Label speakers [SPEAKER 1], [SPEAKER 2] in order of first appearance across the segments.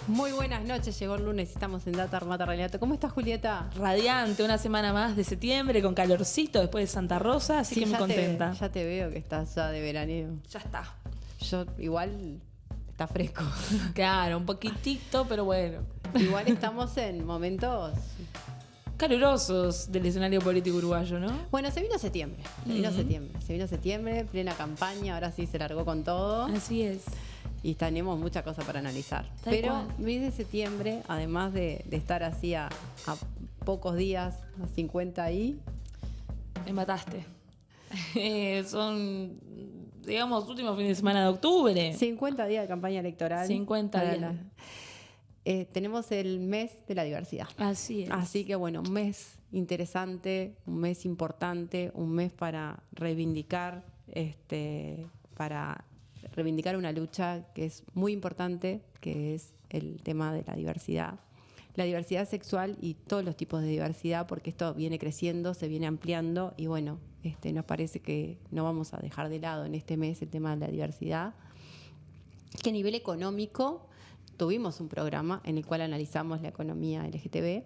[SPEAKER 1] Muy buenas noches, llegó el lunes y estamos en Data Armata Relato. ¿Cómo estás, Julieta?
[SPEAKER 2] Radiante, una semana más de septiembre con calorcito después de Santa Rosa, así que muy contenta.
[SPEAKER 1] Ya te veo que estás ya de veraneo.
[SPEAKER 2] Ya está.
[SPEAKER 1] Yo igual está fresco.
[SPEAKER 2] Claro, un poquitito, pero bueno.
[SPEAKER 1] Igual estamos en momentos
[SPEAKER 2] Calurosos del escenario político uruguayo, ¿no?
[SPEAKER 1] Bueno, se vino septiembre. Se vino septiembre, plena campaña, ahora sí se largó con todo.
[SPEAKER 2] Así es.
[SPEAKER 1] Y tenemos mucha cosa para analizar.
[SPEAKER 2] Tal
[SPEAKER 1] Pero
[SPEAKER 2] cual.
[SPEAKER 1] mes de septiembre, además de estar así a pocos días, a 50 ahí,
[SPEAKER 2] Me mataste. Son, digamos, últimos fines de semana de octubre.
[SPEAKER 1] 50 días de campaña electoral.
[SPEAKER 2] 50
[SPEAKER 1] para
[SPEAKER 2] días.
[SPEAKER 1] Tenemos el mes de la diversidad.
[SPEAKER 2] Así es.
[SPEAKER 1] Así que bueno, un mes interesante, un mes importante, un mes para reivindicar, una lucha que es muy importante, que es el tema de la diversidad. La diversidad sexual y todos los tipos de diversidad, porque esto viene creciendo, se viene ampliando y bueno, nos parece que no vamos a dejar de lado en este mes el tema de la diversidad. Que a nivel económico tuvimos un programa en el cual analizamos la economía LGTB,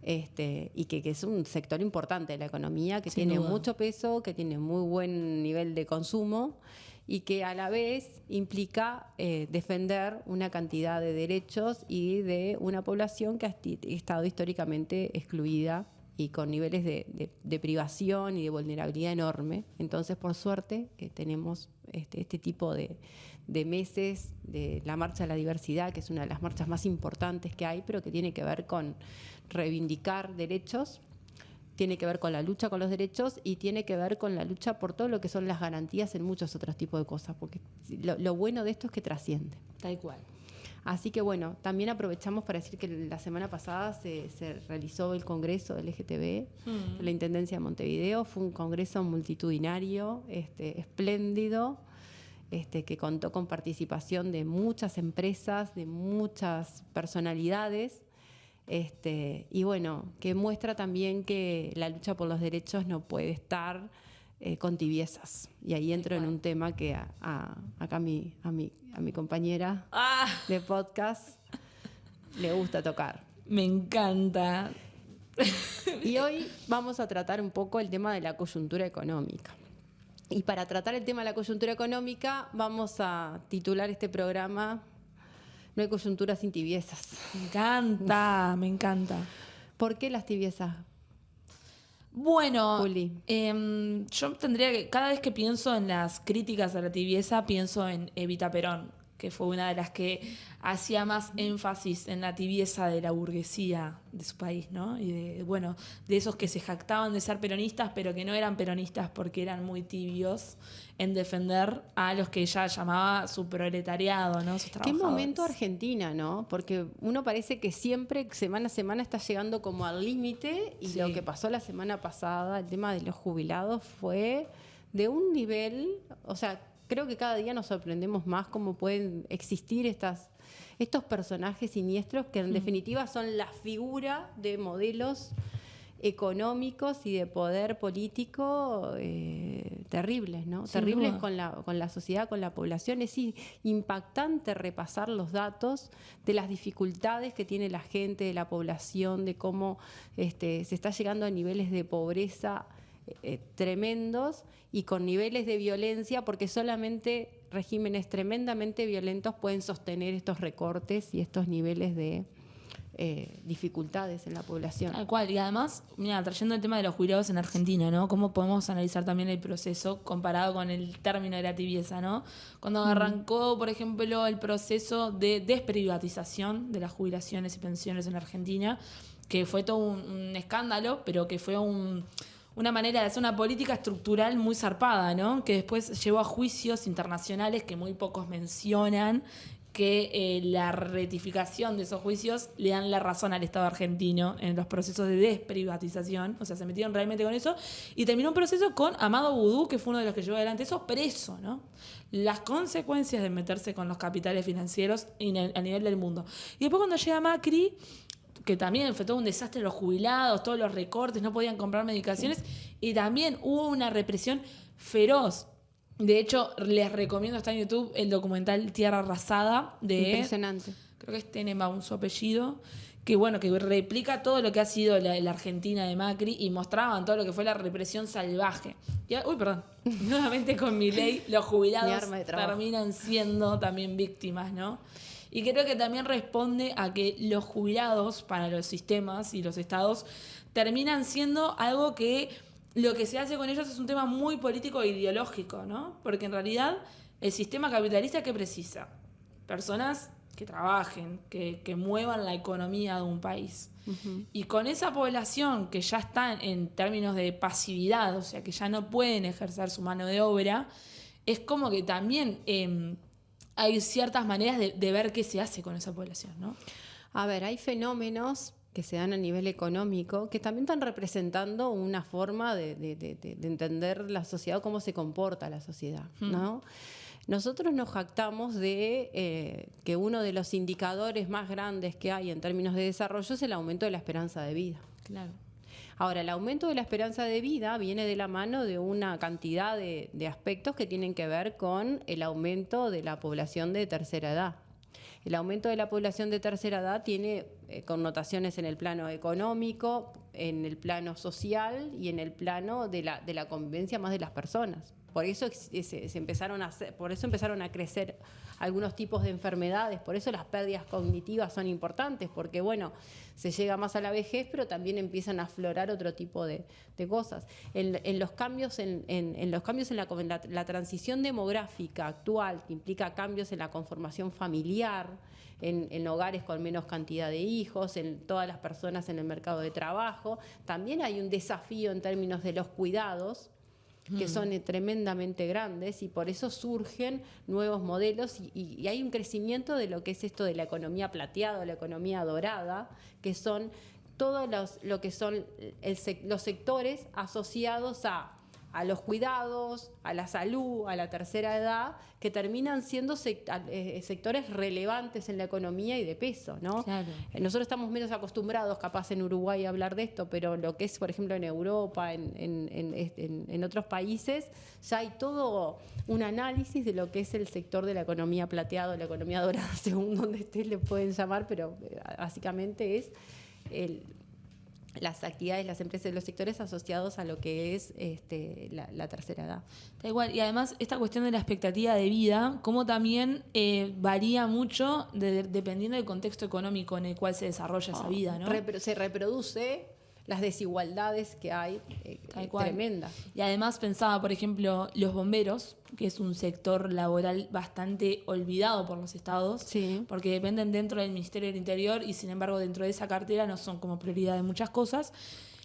[SPEAKER 1] y que es un sector importante de la economía, que
[SPEAKER 2] Sin
[SPEAKER 1] tiene
[SPEAKER 2] duda.
[SPEAKER 1] mucho peso, que tiene muy buen nivel de consumo y que a la vez implica defender una cantidad de derechos y de una población que ha estado históricamente excluida y con niveles de privación y de vulnerabilidad enorme. Entonces, por suerte, tenemos este tipo de meses de la Marcha de la Diversidad, que es una de las marchas más importantes que hay, pero que tiene que ver con reivindicar derechos, tiene que ver con la lucha con los derechos y tiene que ver con la lucha por todo lo que son las garantías en muchos otros tipos de cosas, porque lo bueno de esto es que trasciende.
[SPEAKER 2] Tal cual.
[SPEAKER 1] Así que bueno, también aprovechamos para decir que la semana pasada se realizó el Congreso LGTB de la Intendencia de Montevideo. Fue un congreso multitudinario, espléndido, que contó con participación de muchas empresas, de muchas personalidades, y bueno, que muestra también que la lucha por los derechos no puede estar con tibiezas. Y ahí entro en un tema que acá a mi compañera de podcast le gusta tocar.
[SPEAKER 2] Me encanta.
[SPEAKER 1] Y hoy vamos a tratar un poco el tema de la coyuntura económica. Y para tratar el tema de la coyuntura económica vamos a titular este programa No hay coyuntura sin tibiezas.
[SPEAKER 2] Me encanta, me encanta.
[SPEAKER 1] ¿Por qué las tibiezas?
[SPEAKER 2] Bueno,
[SPEAKER 1] Juli.
[SPEAKER 2] yo tendría que, cada vez que pienso en las críticas a la tibieza, pienso en Evita Perón, que fue una de las que hacía más énfasis en la tibieza de la burguesía de su país, ¿no? Y de esos que se jactaban de ser peronistas, pero que no eran peronistas porque eran muy tibios en defender a los que ella llamaba su proletariado, ¿no? Sus
[SPEAKER 1] Qué
[SPEAKER 2] trabajadores.
[SPEAKER 1] momento Argentina, ¿no? Porque uno parece que siempre, semana a semana, está llegando como al límite y
[SPEAKER 2] Sí.
[SPEAKER 1] lo que pasó la semana pasada, el tema de los jubilados, fue de un nivel, o sea, creo que cada día nos sorprendemos más cómo pueden existir estos personajes siniestros que en definitiva son la figura de modelos económicos y de poder político terribles, ¿no?
[SPEAKER 2] Sin
[SPEAKER 1] Terribles
[SPEAKER 2] duda.
[SPEAKER 1] con la sociedad, con la población. Es impactante repasar los datos de las dificultades que tiene la gente, de la población, de cómo se está llegando a niveles de pobreza tremendos y con niveles de violencia, porque solamente regímenes tremendamente violentos pueden sostener estos recortes y estos niveles de dificultades en la población.
[SPEAKER 2] Tal cual, y además, mira, trayendo el tema de los jubilados en Argentina, ¿no? ¿Cómo podemos analizar también el proceso comparado con el término de la tibieza, ¿no? Cuando arrancó, por ejemplo, el proceso de desprivatización de las jubilaciones y pensiones en Argentina, que fue todo un escándalo, pero que fue una manera de hacer una política estructural muy zarpada, ¿no? Que después llevó a juicios internacionales que muy pocos mencionan, que la rectificación de esos juicios le dan la razón al Estado argentino en los procesos de desprivatización. O sea, se metieron realmente con eso. Y terminó un proceso con Amado Boudou, que fue uno de los que llevó adelante eso, preso, ¿no? Las consecuencias de meterse con los capitales financieros a nivel del mundo. Y después cuando llega Macri, que también fue todo un desastre, los jubilados, todos los recortes, no podían comprar medicaciones, y también hubo una represión feroz. De hecho, les recomiendo, está en YouTube, el documental Tierra Arrasada de...
[SPEAKER 1] Impresionante.
[SPEAKER 2] Creo que es Tenenbaum su apellido, que bueno, que replica todo lo que ha sido la Argentina de Macri y mostraban todo lo que fue la represión salvaje. Uy, perdón. Nuevamente con Milei, los jubilados terminan siendo también víctimas, ¿no? Y creo que también responde a que los jubilados para los sistemas y los estados terminan siendo algo que lo que se hace con ellos es un tema muy político e ideológico, ¿no? Porque en realidad el sistema capitalista, ¿qué precisa? Personas que trabajen, que muevan la economía de un país. Uh-huh. Y con esa población que ya está en términos de pasividad, o sea, que ya no pueden ejercer su mano de obra, es como que también hay ciertas maneras de ver qué se hace con esa población, ¿no?
[SPEAKER 1] A ver, hay fenómenos que se dan a nivel económico que también están representando una forma de entender la sociedad, cómo se comporta la sociedad, ¿no? Nosotros nos jactamos de que uno de los indicadores más grandes que hay en términos de desarrollo es el aumento de la esperanza de vida.
[SPEAKER 2] Claro.
[SPEAKER 1] Ahora, el aumento de la esperanza de vida viene de la mano de una cantidad de aspectos que tienen que ver con el aumento de la población de tercera edad. El aumento de la población de tercera edad tiene connotaciones en el plano económico, en el plano social y en el plano de la convivencia más de las personas. Por eso empezaron a crecer algunos tipos de enfermedades, por eso las pérdidas cognitivas son importantes, porque bueno, se llega más a la vejez, pero también empiezan a aflorar otro tipo de cosas. En los cambios en la transición demográfica actual, que implica cambios en la conformación familiar, en hogares con menos cantidad de hijos, en todas las personas en el mercado de trabajo, también hay un desafío en términos de los cuidados, que son tremendamente grandes, y por eso surgen nuevos modelos y hay un crecimiento de lo que es esto de la economía plateada, la economía dorada, que son todos lo que son los sectores asociados a los cuidados, a la salud, a la tercera edad, que terminan siendo sectores relevantes en la economía y de peso, ¿no?
[SPEAKER 2] Claro.
[SPEAKER 1] Nosotros estamos menos acostumbrados, capaz en Uruguay, a hablar de esto, pero lo que es, por ejemplo, en Europa, en otros países, ya hay todo un análisis de lo que es el sector de la economía plateada o la economía dorada, según donde ustedes le pueden llamar, pero básicamente es las actividades, las empresas, los sectores asociados a lo que es la tercera edad.
[SPEAKER 2] Da igual, y además esta cuestión de la expectativa de vida, como también varía mucho dependiendo del contexto económico en el cual se desarrolla esa vida, ¿no?
[SPEAKER 1] Se reproduce las desigualdades que hay tremendas.
[SPEAKER 2] Y además pensaba, por ejemplo, los bomberos, que es un sector laboral bastante olvidado por los estados,
[SPEAKER 1] sí,
[SPEAKER 2] porque dependen dentro del Ministerio del Interior y sin embargo dentro de esa cartera no son como prioridad de muchas cosas.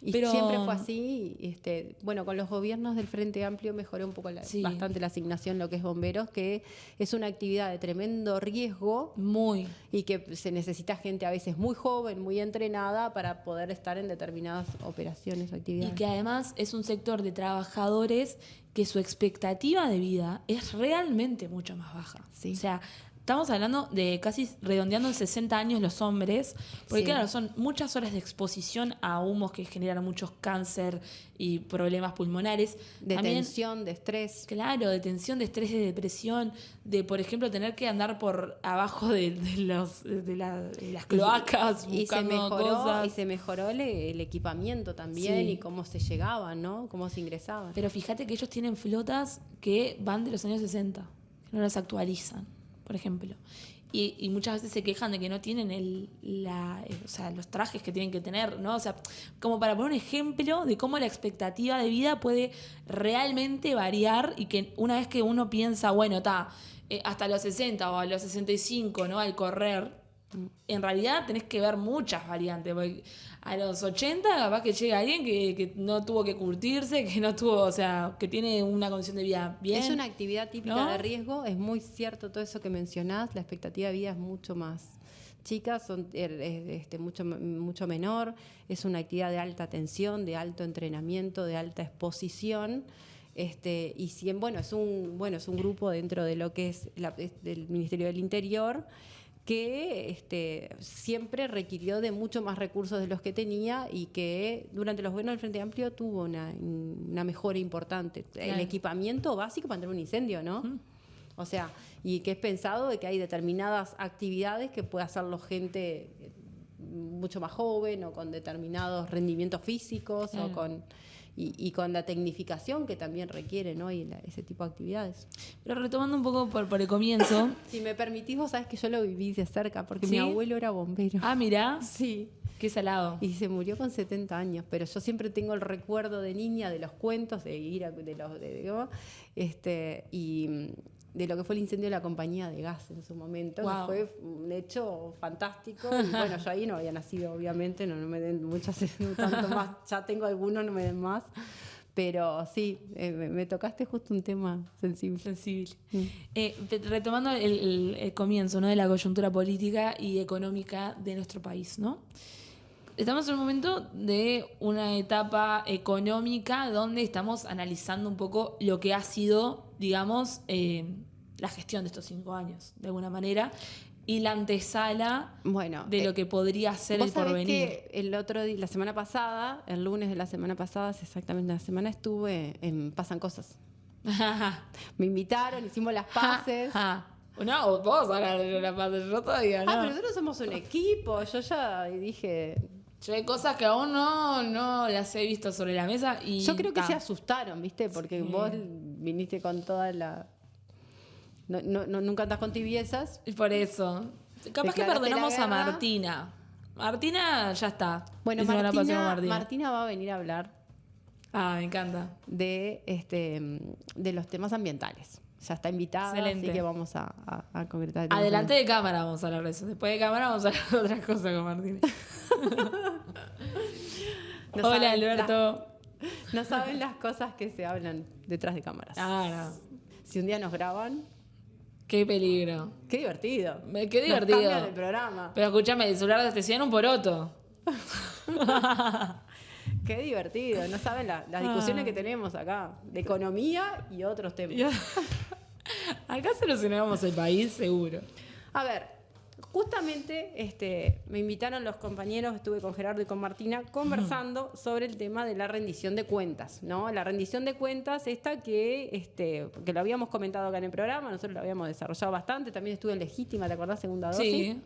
[SPEAKER 1] Y pero siempre fue así. Bueno, con los gobiernos del Frente Amplio mejoró un poco bastante la asignación, lo que es bomberos, que es una actividad de tremendo riesgo.
[SPEAKER 2] Muy.
[SPEAKER 1] Y que se necesita gente a veces muy joven, muy entrenada para poder estar en determinadas operaciones o actividades.
[SPEAKER 2] Y que además es un sector de trabajadores que su expectativa de vida es realmente mucho más baja.
[SPEAKER 1] Sí.
[SPEAKER 2] O sea, estamos hablando de casi redondeando en 60 años los hombres, porque sí, claro, son muchas horas de exposición a humos que generan muchos cáncer y problemas pulmonares.
[SPEAKER 1] De tensión, de estrés.
[SPEAKER 2] Claro, de tensión, de estrés, de depresión, de, por ejemplo, tener que andar por abajo de las cloacas buscando cosas.
[SPEAKER 1] Y se mejoró el equipamiento también, sí, y cómo se llegaban, ¿no? Cómo se ingresaban.
[SPEAKER 2] Pero fíjate que ellos tienen flotas que van de los años 60, que no las actualizan, por ejemplo. Y muchas veces se quejan de que no tienen los trajes que tienen que tener, ¿no? O sea, como para poner un ejemplo de cómo la expectativa de vida puede realmente variar y que una vez que uno piensa, bueno, hasta los 60 o a los 65, ¿no? Al correr, en realidad tenés que ver muchas variantes, porque a los 80 capaz que llega alguien que no tuvo que curtirse, que no tuvo, o sea, que tiene una condición de vida bien.
[SPEAKER 1] Es una actividad típica, ¿no?, de riesgo, es muy cierto todo eso que mencionás, la expectativa de vida es mucho más chica, mucho menor, es una actividad de alta tensión, de alto entrenamiento, de alta exposición. Y es un grupo dentro de lo que es del Ministerio del Interior, que siempre requirió de mucho más recursos de los que tenía y que durante los gobiernos del Frente Amplio tuvo una mejora importante.
[SPEAKER 2] Claro.
[SPEAKER 1] El equipamiento básico para tener un incendio, ¿no? O sea, y que es pensado de que hay determinadas actividades que puede hacerlo gente mucho más joven o con determinados rendimientos físicos
[SPEAKER 2] Claro.
[SPEAKER 1] o con... Y con la tecnificación que también requiere, ¿no? Y ese tipo de actividades.
[SPEAKER 2] Pero retomando un poco por el comienzo.
[SPEAKER 1] Si me permitís, vos sabés que yo lo viví de cerca, porque
[SPEAKER 2] ¿Sí?
[SPEAKER 1] mi abuelo era bombero.
[SPEAKER 2] Ah, mirá.
[SPEAKER 1] Sí.
[SPEAKER 2] Qué salado.
[SPEAKER 1] Y se murió con 70 años, pero yo siempre tengo el recuerdo de niña de los cuentos, de ir a, y de lo que fue el incendio de la compañía de gas en su momento,
[SPEAKER 2] Wow.
[SPEAKER 1] que fue un hecho fantástico. Y bueno, yo ahí no había nacido, obviamente, no me den muchas, tanto más, ya tengo algunos, no me den más. Pero sí, me tocaste justo un tema sensible.
[SPEAKER 2] Sensible. Retomando el comienzo, ¿no? De la coyuntura política y económica de nuestro país, ¿no? Estamos en un momento de una etapa económica donde estamos analizando un poco lo que ha sido, digamos, la gestión de estos 5 años, de alguna manera, y la antesala de lo que podría ser el porvenir.
[SPEAKER 1] Que el otro día, la semana pasada, el lunes de la semana pasada, hace exactamente una semana, estuve en Pasan Cosas. Me invitaron, hicimos las paces.
[SPEAKER 2] No, vos ahora las paces, yo todavía no.
[SPEAKER 1] Pero nosotros somos un equipo. Yo ya dije...
[SPEAKER 2] Yo hay cosas que aún no las he visto sobre la mesa y...
[SPEAKER 1] Yo creo que se asustaron, ¿viste? Porque
[SPEAKER 2] Sí.
[SPEAKER 1] vos viniste con toda la... nunca andás con tibiezas.
[SPEAKER 2] Y por eso. Capaz que
[SPEAKER 1] Declaraste
[SPEAKER 2] perdonamos
[SPEAKER 1] la
[SPEAKER 2] a
[SPEAKER 1] guerra.
[SPEAKER 2] Martina. Martina ya está.
[SPEAKER 1] Bueno,
[SPEAKER 2] Esa me la pasé con
[SPEAKER 1] Martina va a venir a hablar
[SPEAKER 2] Ah, me encanta.
[SPEAKER 1] de los temas ambientales. Ya está invitada,
[SPEAKER 2] Excelente.
[SPEAKER 1] así que vamos a concretar. el tema
[SPEAKER 2] Adelante de cámara vamos a hablar de eso. Después de cámara vamos a hablar de otras cosas con Martina.
[SPEAKER 1] No
[SPEAKER 2] Hola,
[SPEAKER 1] saben
[SPEAKER 2] Alberto.
[SPEAKER 1] No saben las cosas que se hablan detrás de cámaras.
[SPEAKER 2] Ah, no.
[SPEAKER 1] Si un día nos graban,
[SPEAKER 2] Qué peligro.
[SPEAKER 1] qué divertido.
[SPEAKER 2] Qué divertido.
[SPEAKER 1] Nos cambian el programa.
[SPEAKER 2] Pero escúchame, el celular te decían un poroto.
[SPEAKER 1] Qué divertido. No saben las discusiones que tenemos acá de economía y otros temas.
[SPEAKER 2] Acá solucionamos el país, seguro.
[SPEAKER 1] A ver, justamente me invitaron los compañeros, estuve con Gerardo y con Martina conversando sobre el tema de la rendición de cuentas, ¿no? La rendición de cuentas esta que lo habíamos comentado acá en el programa, nosotros lo habíamos desarrollado bastante, también estuve en Legítima, ¿te acordás? Segunda dosis.
[SPEAKER 2] Sí.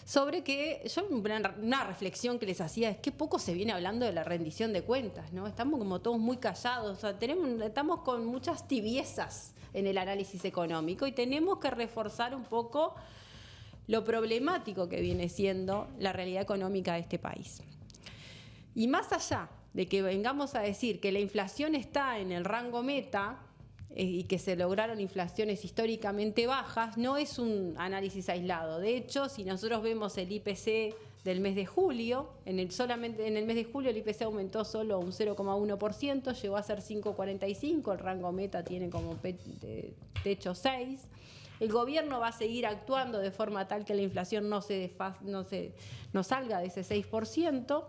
[SPEAKER 1] Sobre que yo una reflexión que les hacía es que poco se viene hablando de la rendición de cuentas, ¿no? Estamos como todos muy callados, o sea, estamos con muchas tibiezas en el análisis económico y tenemos que reforzar un poco lo problemático que viene siendo la realidad económica de este país. Y más allá de que vengamos a decir que la inflación está en el rango meta y que se lograron inflaciones históricamente bajas, no es un análisis aislado. De hecho, si nosotros vemos el IPC del mes de julio, solamente en el mes de julio el IPC aumentó solo un 0,1%, llegó a ser 5,45%, el rango meta tiene como techo 6%. El gobierno va a seguir actuando de forma tal que la inflación no salga de ese 6%.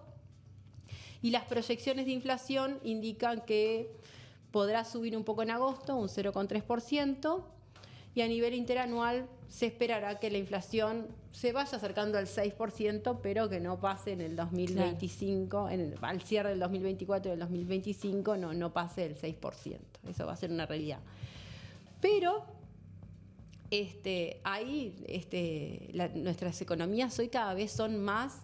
[SPEAKER 1] Y las proyecciones de inflación indican que podrá subir un poco en agosto, un 0,3%. Y a nivel interanual se esperará que la inflación se vaya acercando al 6%, pero que no pase en el 2025, claro. Al cierre del 2024 y del 2025 no pase el 6%. Eso va a ser una realidad. Pero nuestras economías hoy cada vez son más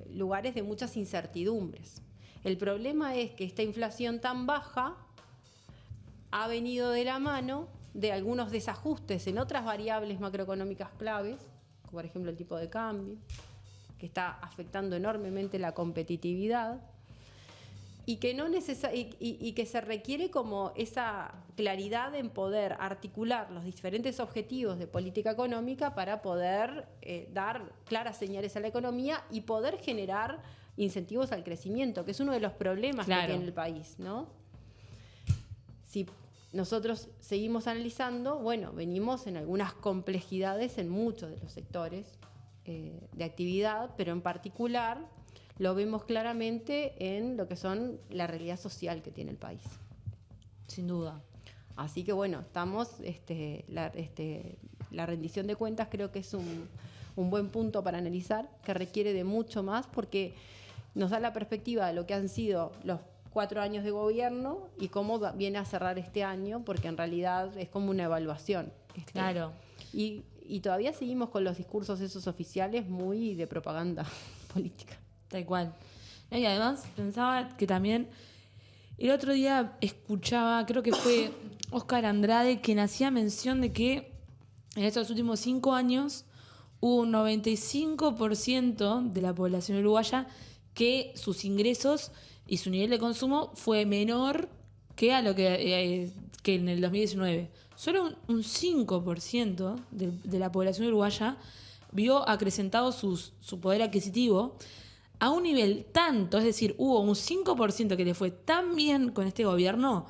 [SPEAKER 1] lugares de muchas incertidumbres. El problema es que esta inflación tan baja ha venido de la mano de algunos desajustes en otras variables macroeconómicas claves, como por ejemplo el tipo de cambio, que está afectando enormemente la competitividad, y que se requiere como esa claridad en poder articular los diferentes objetivos de política económica para poder dar claras señales a la economía y poder generar incentivos al crecimiento, que es uno de los problemas que tiene el país, ¿no? Si nosotros seguimos analizando, bueno, venimos en algunas complejidades en muchos de los sectores de actividad, pero en particular lo vemos claramente en lo que son la realidad social que tiene el país.
[SPEAKER 2] Sin duda.
[SPEAKER 1] Así que bueno, estamos la rendición de cuentas creo que es un buen punto para analizar, que requiere de mucho más, porque nos da la perspectiva de lo que han sido los 4 años de gobierno y cómo viene a cerrar este año, porque en realidad es como una evaluación.
[SPEAKER 2] Claro.
[SPEAKER 1] Y todavía seguimos con los discursos esos oficiales muy de propaganda política.
[SPEAKER 2] Tal cual. Y además pensaba que también el otro día escuchaba, creo que fue Óscar Andrade, quien hacía mención de que en estos últimos 5 años hubo un 95% de la población uruguaya que sus ingresos y su nivel de consumo fue menor que a lo que en el 2019. Solo un 5% de la población uruguaya vio acrecentado su poder adquisitivo a un nivel tanto, es decir, hubo un 5% que le fue tan bien con este gobierno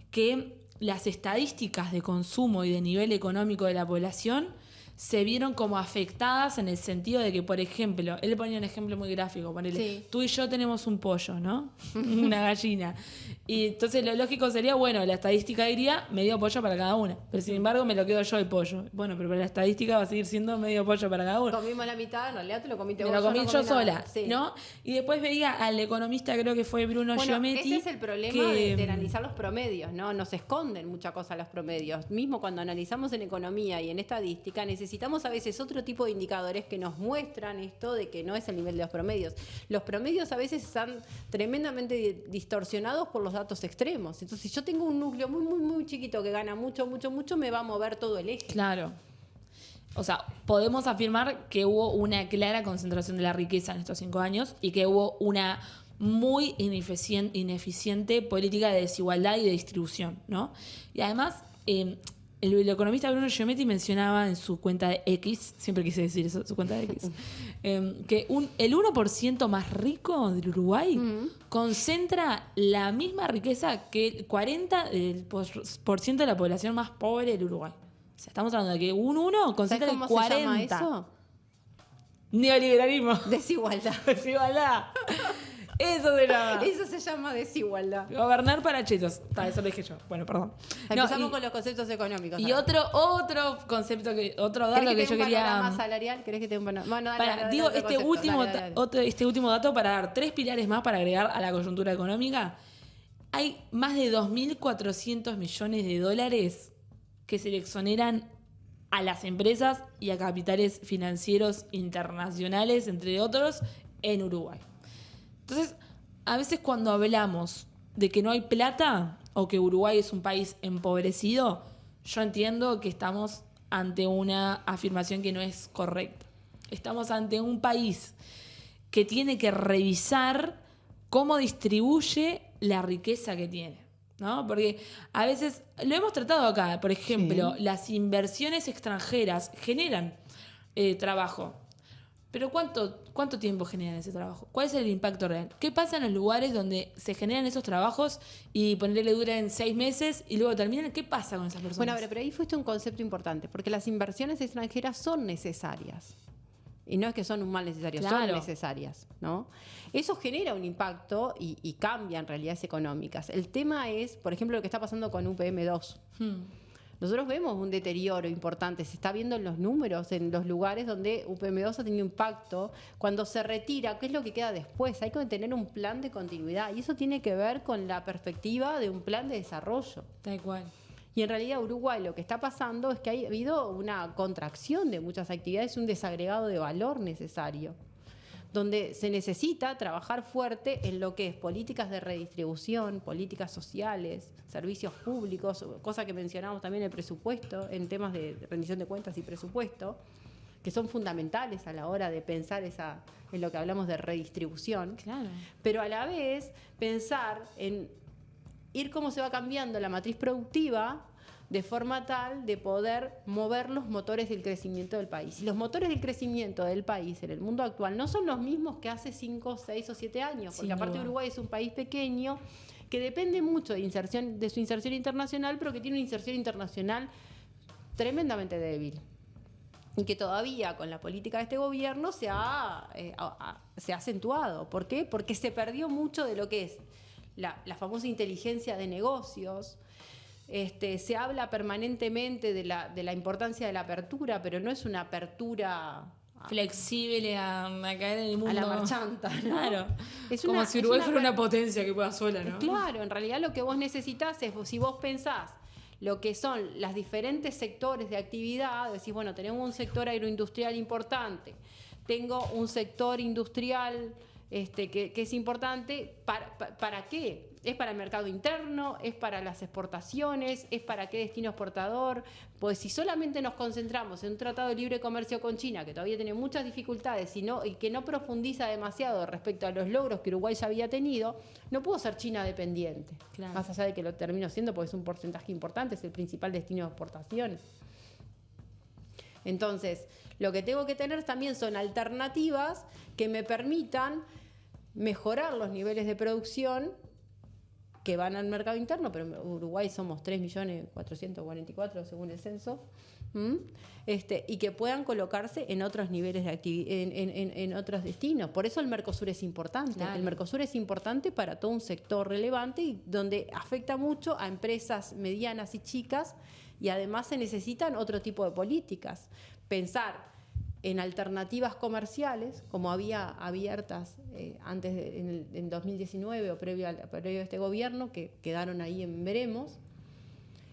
[SPEAKER 2] que las estadísticas de consumo y de nivel económico de la población se vieron como afectadas en el sentido de que, por ejemplo, él ponía un ejemplo muy gráfico, ponele,
[SPEAKER 1] Sí.
[SPEAKER 2] Tú y yo tenemos un pollo, ¿no? Una gallina. Y entonces lo lógico sería, bueno, la estadística diría medio pollo para cada una. Pero sin embargo me lo quedo yo el pollo. Bueno, pero la estadística va a seguir siendo medio pollo para cada una.
[SPEAKER 1] Comimos la mitad, en realidad te lo comiste
[SPEAKER 2] Me
[SPEAKER 1] vos.
[SPEAKER 2] lo comí yo
[SPEAKER 1] no
[SPEAKER 2] sola,
[SPEAKER 1] nada. Sí.
[SPEAKER 2] ¿no? Y después veía al economista, creo que fue Bruno Giometti.
[SPEAKER 1] Ese es el problema de analizar los promedios, ¿no? Nos esconden mucha cosa los promedios. Mismo cuando analizamos en economía y en estadística, necesitamos a veces otro tipo de indicadores que nos muestran esto de que no es el nivel de los promedios. Los promedios a veces están tremendamente distorsionados por los datos extremos. Entonces, si yo tengo un núcleo muy, muy, muy chiquito que gana mucho, mucho, mucho, me va a mover todo el eje.
[SPEAKER 2] Claro. O sea, podemos afirmar que hubo una clara concentración de la riqueza en estos 5 años y que hubo una muy ineficiente política de desigualdad y de distribución, ¿no? Y además, el economista Bruno Giometti mencionaba en su cuenta de X, siempre quise decir eso, su cuenta de X, que el 1% más rico del Uruguay concentra la misma riqueza que el 40% de la población más pobre del Uruguay. O sea, estamos hablando de que un 1 concentra el 40%.
[SPEAKER 1] ¿Sabes cómo se llama eso?
[SPEAKER 2] Neoliberalismo.
[SPEAKER 1] Desigualdad.
[SPEAKER 2] Desigualdad. Eso se llama.
[SPEAKER 1] Eso se llama desigualdad.
[SPEAKER 2] Gobernar para chetos. Eso lo dije yo. Bueno, perdón.
[SPEAKER 1] Empezamos con los conceptos económicos.
[SPEAKER 2] Y otro concepto, otro dato que yo quería.
[SPEAKER 1] ¿Panorama salarial? ¿Querés que te dé un panorama? Bueno,
[SPEAKER 2] Digo, este último dato para dar 3 pilares más para agregar a la coyuntura económica. Hay más de 2.400 millones de dólares que se le exoneran a las empresas y a capitales financieros internacionales, entre otros, en Uruguay. Entonces, a veces cuando hablamos de que no hay plata o que Uruguay es un país empobrecido, yo entiendo que estamos ante una afirmación que no es correcta. Estamos ante un país que tiene que revisar cómo distribuye la riqueza que tiene, ¿no? Porque a veces, lo hemos tratado acá, por ejemplo, sí, las inversiones extranjeras generan trabajo. Pero ¿cuánto tiempo generan ese trabajo? ¿Cuál es el impacto real? ¿Qué pasa en los lugares donde se generan esos trabajos y ponerle duran 6 meses y luego terminan? ¿Qué pasa con esas personas?
[SPEAKER 1] Bueno, pero ahí fuiste un concepto importante, porque las inversiones extranjeras son necesarias. Y no es que son un mal necesario, claro, son necesarias, ¿no? Eso genera un impacto y cambia realidades económicas. El tema es, por ejemplo, lo que está pasando con UPM2. Nosotros vemos un deterioro importante, se está viendo en los números, en los lugares donde UPM2 ha tenido impacto. Cuando se retira, ¿qué es lo que queda después? Hay que tener un plan de continuidad y eso tiene que ver con la perspectiva de un plan de desarrollo.
[SPEAKER 2] Tal cual.
[SPEAKER 1] Y en realidad Uruguay lo que está pasando es que ha habido una contracción de muchas actividades, un desagregado de valor necesario, donde se necesita trabajar fuerte en lo que es políticas de redistribución, políticas sociales, servicios públicos, cosa que mencionamos también en el presupuesto, en temas de rendición de cuentas y presupuesto, que son fundamentales a la hora de pensar en lo que hablamos de redistribución.
[SPEAKER 2] Claro.
[SPEAKER 1] Pero a la vez pensar en ir cómo se va cambiando la matriz productiva de forma tal de poder mover los motores del crecimiento del país. Y los motores del crecimiento del país en el mundo actual no son los mismos que hace 5, 6 o 7 años, porque aparte Uruguay es un país pequeño que depende mucho de su inserción internacional, pero que tiene una inserción internacional tremendamente débil. Y que todavía con la política de este gobierno se ha acentuado. ¿Por qué? Porque se perdió mucho de lo que es la famosa inteligencia de negocios, Se habla permanentemente de la importancia de la apertura, pero no es una apertura
[SPEAKER 2] flexible a caer en el mundo.
[SPEAKER 1] A la marchanta, ¿no?
[SPEAKER 2] Claro. Como si Uruguay fuera una potencia que pueda sola, ¿no?
[SPEAKER 1] Claro, en realidad lo que vos necesitas es, si vos pensás lo que son los diferentes sectores de actividad, decís, bueno, tenemos un sector agroindustrial importante, tengo un sector industrial que es importante, ¿para qué? ¿Es para el mercado interno? ¿Es para las exportaciones? ¿Es para qué destino exportador? Pues si solamente nos concentramos en un tratado de libre comercio con China, que todavía tiene muchas dificultades y que no profundiza demasiado respecto a los logros que Uruguay ya había tenido, no pudo ser China dependiente. Claro. Más allá de que lo terminó siendo porque es un porcentaje importante, es el principal destino de exportaciones. Entonces, lo que tengo que tener también son alternativas que me permitan mejorar los niveles de producción que van al mercado interno, pero en Uruguay somos 3.444.000 según el censo, y que puedan colocarse en otros niveles de en otros destinos. Por eso el Mercosur es importante. Claro. El Mercosur es importante para todo un sector relevante y donde afecta mucho a empresas medianas y chicas, y además se necesitan otro tipo de políticas. Pensar en alternativas comerciales, como había abiertas antes en 2019 o previo a este gobierno, que quedaron ahí en veremos,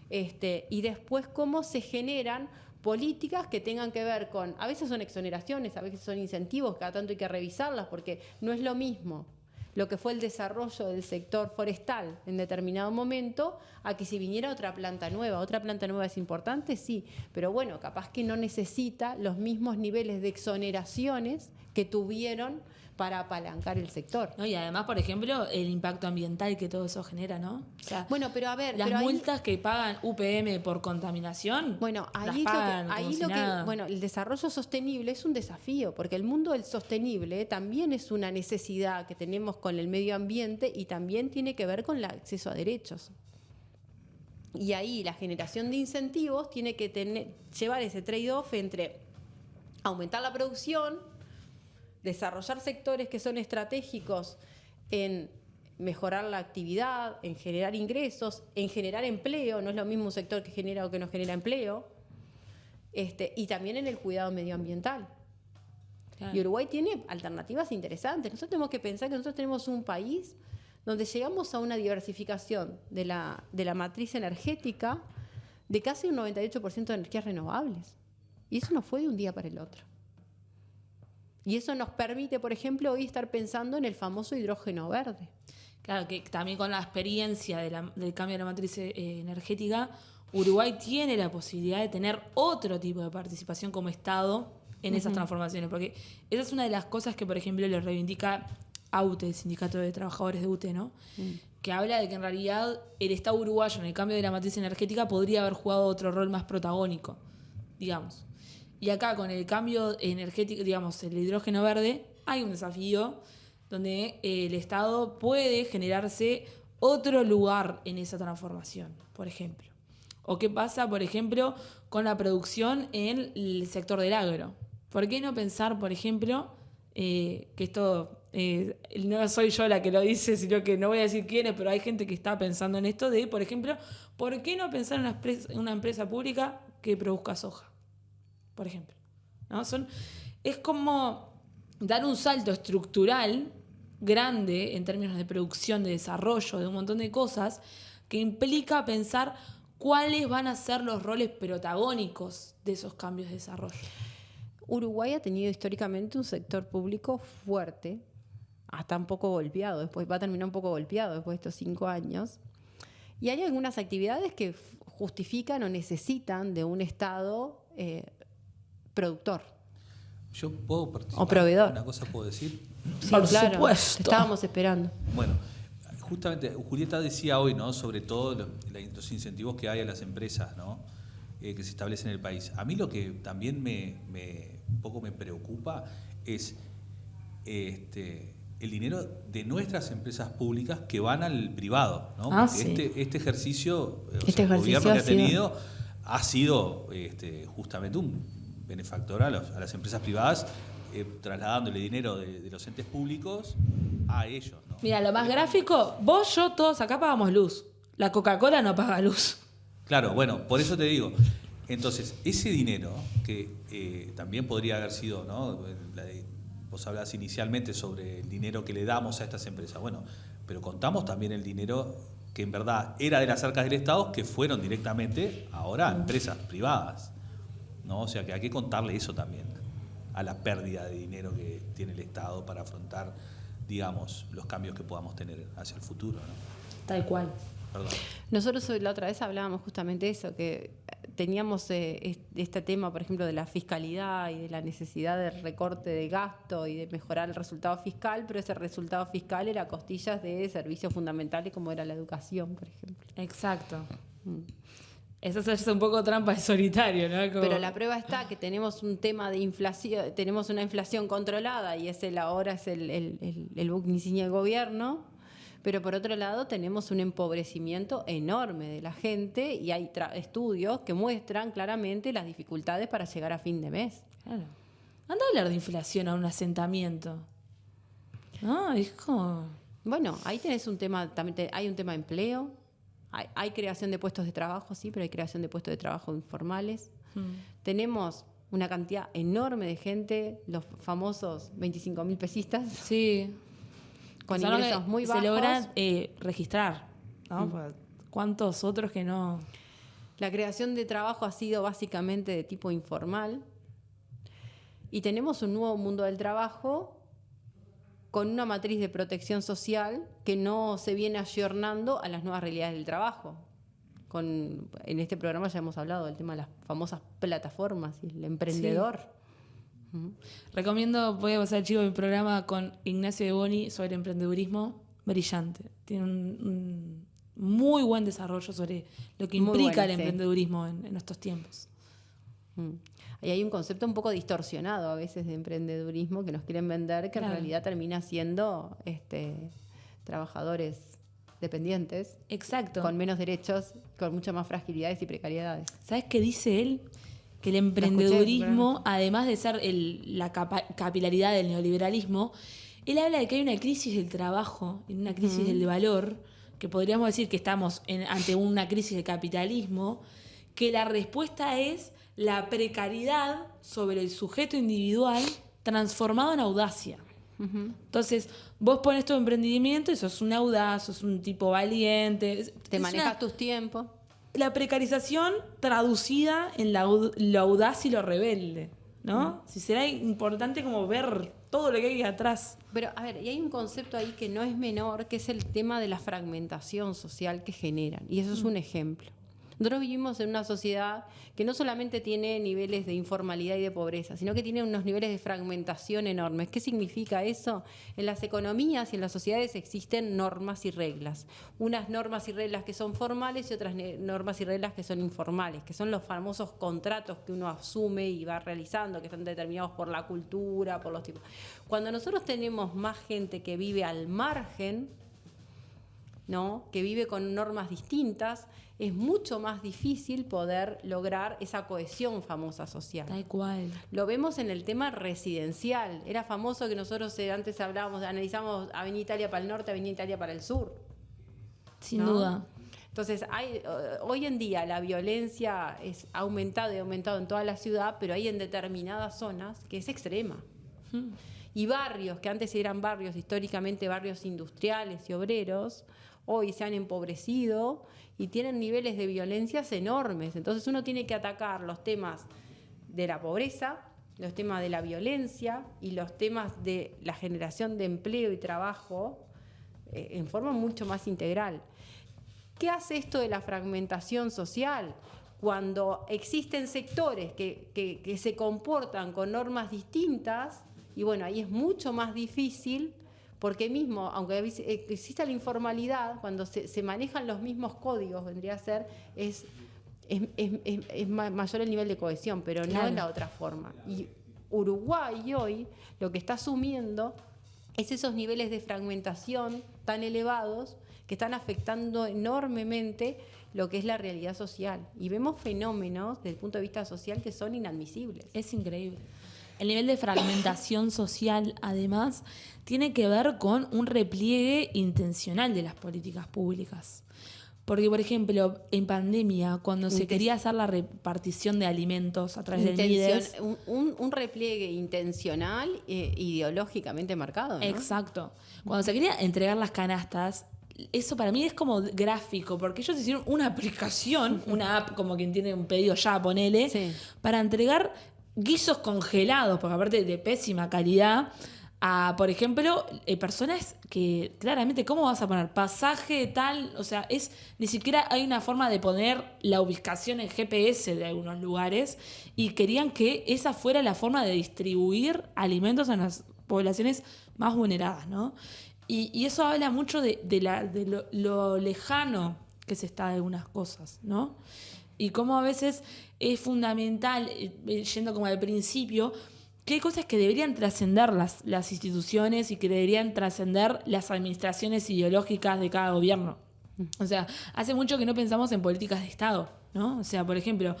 [SPEAKER 1] y después cómo se generan políticas que tengan que ver con, a veces son exoneraciones, a veces son incentivos, cada tanto hay que revisarlas, porque no es lo mismo lo que fue el desarrollo del sector forestal en determinado momento, a que si viniera otra planta nueva es importante, sí, pero bueno, capaz que no necesita los mismos niveles de exoneraciones que tuvieron para apalancar el sector.
[SPEAKER 2] No, y además, por ejemplo, el impacto ambiental que todo eso genera, ¿no?
[SPEAKER 1] O sea, bueno, pero a ver,
[SPEAKER 2] las multas que pagan UPM por contaminación,
[SPEAKER 1] bueno, ahí el desarrollo sostenible es un desafío, porque el mundo del sostenible también es una necesidad que tenemos con el medio ambiente y también tiene que ver con el acceso a derechos. Y ahí la generación de incentivos tiene que llevar ese trade-off entre aumentar la producción, desarrollar sectores que son estratégicos en mejorar la actividad, en generar ingresos, en generar empleo, no es lo mismo un sector que genera o que no genera empleo, y también en el cuidado medioambiental. Claro. Y Uruguay tiene alternativas interesantes. Nosotros tenemos que pensar que nosotros tenemos un país donde llegamos a una diversificación de la matriz energética de casi un 98% de energías renovables. Y eso no fue de un día para el otro. Y eso nos permite, por ejemplo, hoy estar pensando en el famoso hidrógeno verde.
[SPEAKER 2] Claro, que también con la experiencia del cambio de la matriz energética, Uruguay tiene la posibilidad de tener otro tipo de participación como Estado en esas transformaciones. Porque esa es una de las cosas que, por ejemplo, le reivindica AUTE, el Sindicato de Trabajadores de UTE, ¿no? Que habla de que en realidad el Estado uruguayo en el cambio de la matriz energética podría haber jugado otro rol más protagónico, digamos. Y acá con el cambio energético, digamos, el hidrógeno verde, hay un desafío donde el Estado puede generarse otro lugar en esa transformación, por ejemplo. O qué pasa, por ejemplo, con la producción en el sector del agro. ¿Por qué no pensar, por ejemplo, que esto no soy yo la que lo dice, sino que no voy a decir quién es, pero hay gente que está pensando en esto de, por ejemplo, ¿por qué no pensar en una empresa pública que produzca soja? Por ejemplo, ¿no? Es como dar un salto estructural grande en términos de producción, de desarrollo, de un montón de cosas, que implica pensar cuáles van a ser los roles protagónicos de esos cambios de desarrollo.
[SPEAKER 1] Uruguay ha tenido históricamente un sector público fuerte, hasta un poco golpeado, después va a terminar un poco golpeado después de estos 5 años. Y hay algunas actividades que justifican o necesitan de un Estado productor.
[SPEAKER 3] ¿Yo puedo participar?
[SPEAKER 1] O proveedor.
[SPEAKER 3] ¿Una cosa puedo decir?
[SPEAKER 1] Sí,
[SPEAKER 2] por
[SPEAKER 1] claro,
[SPEAKER 2] supuesto.
[SPEAKER 1] Estábamos esperando.
[SPEAKER 3] Bueno, justamente Julieta decía hoy, ¿no?, sobre todo los incentivos que hay a las empresas, ¿no?, que se establecen en el país. A mí lo que también un poco me preocupa es el dinero de nuestras empresas públicas que van al privado, ¿no? Porque este ejercicio, el gobierno que ha tenido ha sido justamente un benefactor a las empresas privadas, trasladándole dinero de los entes públicos a ellos, ¿no?
[SPEAKER 2] Mira, lo más gráfico, vos, yo, todos acá pagamos luz. La Coca-Cola no paga luz.
[SPEAKER 3] Claro, bueno, por eso te digo. Entonces, ese dinero, que también podría haber sido, ¿no? Vos hablabas inicialmente sobre el dinero que le damos a estas empresas. Bueno, pero contamos también el dinero que en verdad era de las arcas del Estado, que fueron directamente ahora a empresas privadas, ¿no? O sea que hay que contarle eso también, a la pérdida de dinero que tiene el Estado para afrontar, digamos, los cambios que podamos tener hacia el futuro, ¿no?
[SPEAKER 2] Tal cual.
[SPEAKER 3] Perdón.
[SPEAKER 1] Nosotros la otra vez hablábamos justamente de eso, que teníamos este tema, por ejemplo, de la fiscalidad y de la necesidad de recorte de gasto y de mejorar el resultado fiscal, pero ese resultado fiscal era a costillas de servicios fundamentales como era la educación, por ejemplo.
[SPEAKER 2] Exacto. Eso es un poco trampa de solitario, ¿no?
[SPEAKER 1] Pero la prueba está que tenemos un tema de inflación, tenemos una inflación controlada y ahora es el buque insignia del gobierno. Pero por otro lado tenemos un empobrecimiento enorme de la gente y hay estudios que muestran claramente las dificultades para llegar a fin de mes.
[SPEAKER 2] Claro. Anda a hablar de inflación a un asentamiento. No, es como...
[SPEAKER 1] Bueno, ahí tenés un tema, también hay un tema de empleo, hay creación de puestos de trabajo, sí, pero hay creación de puestos de trabajo informales. Tenemos una cantidad enorme de gente, los famosos 25.000 pesistas.
[SPEAKER 2] Sí.
[SPEAKER 1] Con ingresos muy bajos.
[SPEAKER 2] Se logran registrar, ¿no? ¿Cuántos otros que no?
[SPEAKER 1] La creación de trabajo ha sido básicamente de tipo informal y tenemos un nuevo mundo del trabajo con una matriz de protección social que no se viene ayornando a las nuevas realidades del trabajo. En este programa ya hemos hablado del tema de las famosas plataformas y el emprendedor. Sí.
[SPEAKER 2] Recomiendo, voy a pasar el chivo de mi programa con Ignacio de Boni sobre emprendedurismo, brillante. Tiene un muy buen desarrollo sobre lo que implica el emprendedurismo en estos tiempos.
[SPEAKER 1] Y hay un concepto un poco distorsionado a veces de emprendedurismo que nos quieren vender, que en realidad termina siendo trabajadores dependientes.
[SPEAKER 2] Exacto.
[SPEAKER 1] Con menos derechos, con muchas más fragilidades y precariedades.
[SPEAKER 2] ¿Sabes qué dice él? Que el emprendedurismo, además de ser la capilaridad del neoliberalismo, él habla de que hay una crisis del trabajo, una crisis del valor, que podríamos decir que estamos ante una crisis de capitalismo, que la respuesta es la precariedad sobre el sujeto individual transformado en audacia. Entonces, vos pones tu emprendimiento y sos un audaz, sos un tipo valiente.
[SPEAKER 1] Te manejas tus tiempos.
[SPEAKER 2] La precarización traducida en lo audaz y lo rebelde, ¿no? Si será importante como ver todo lo que hay atrás.
[SPEAKER 1] Pero, a ver, y hay un concepto ahí que no es menor, que es el tema de la fragmentación social que generan. Y eso es un ejemplo. Nosotros vivimos en una sociedad que no solamente tiene niveles de informalidad y de pobreza, sino que tiene unos niveles de fragmentación enormes. ¿Qué significa eso? En las economías y en las sociedades existen normas y reglas. Unas normas y reglas que son formales y otras normas y reglas que son informales, que son los famosos contratos que uno asume y va realizando, que están determinados por la cultura, por los tipos. Cuando nosotros tenemos más gente que vive al margen, ¿no? Que vive con normas distintas, es mucho más difícil poder lograr esa cohesión famosa social.
[SPEAKER 2] Tal cual.
[SPEAKER 1] Lo vemos en el tema residencial. Era famoso que nosotros antes analizamos Avenida Italia para el norte, Avenida Italia para el sur.
[SPEAKER 2] Sin duda.
[SPEAKER 1] Entonces, hoy en día la violencia ha aumentado y ha aumentado en toda la ciudad, pero hay en determinadas zonas que es extrema. Y barrios que antes eran barrios, históricamente barrios industriales y obreros, hoy se han empobrecido y tienen niveles de violencias enormes. Entonces uno tiene que atacar los temas de la pobreza, los temas de la violencia y los temas de la generación de empleo y trabajo en forma mucho más integral. ¿Qué hace esto de la fragmentación social? Cuando existen sectores que se comportan con normas distintas, y bueno, ahí es mucho más difícil. Porque mismo, aunque exista la informalidad, cuando se manejan los mismos códigos, vendría a ser, es mayor el nivel de cohesión, pero claro, no en la otra forma. Y Uruguay hoy lo que está asumiendo es esos niveles de fragmentación tan elevados que están afectando enormemente lo que es la realidad social. Y vemos fenómenos desde el punto de vista social que son inadmisibles.
[SPEAKER 2] Es increíble. El nivel de fragmentación social, además, tiene que ver con un repliegue intencional de las políticas públicas. Porque, por ejemplo, en pandemia, cuando se quería hacer la repartición de alimentos a través del MIDES...
[SPEAKER 1] Un repliegue intencional ideológicamente marcado, ¿no?
[SPEAKER 2] Exacto. Cuando se quería entregar las canastas, eso para mí es como gráfico, porque ellos hicieron una aplicación, una app, como quien tiene un pedido ya, ponele, sí, para entregar guisos congelados, porque aparte de pésima calidad, a, por ejemplo, personas que claramente, ¿cómo vas a poner pasaje tal? O sea, ni siquiera hay una forma de poner la ubicación en GPS de algunos lugares, y querían que esa fuera la forma de distribuir alimentos a las poblaciones más vulneradas, ¿no? Y eso habla mucho de lo lejano que se está de algunas cosas, ¿no? Y cómo a veces es fundamental, yendo como al principio, que hay cosas que deberían trascender las instituciones y que deberían trascender las administraciones ideológicas de cada gobierno. O sea, hace mucho que no pensamos en políticas de Estado, ¿no? O sea, por ejemplo,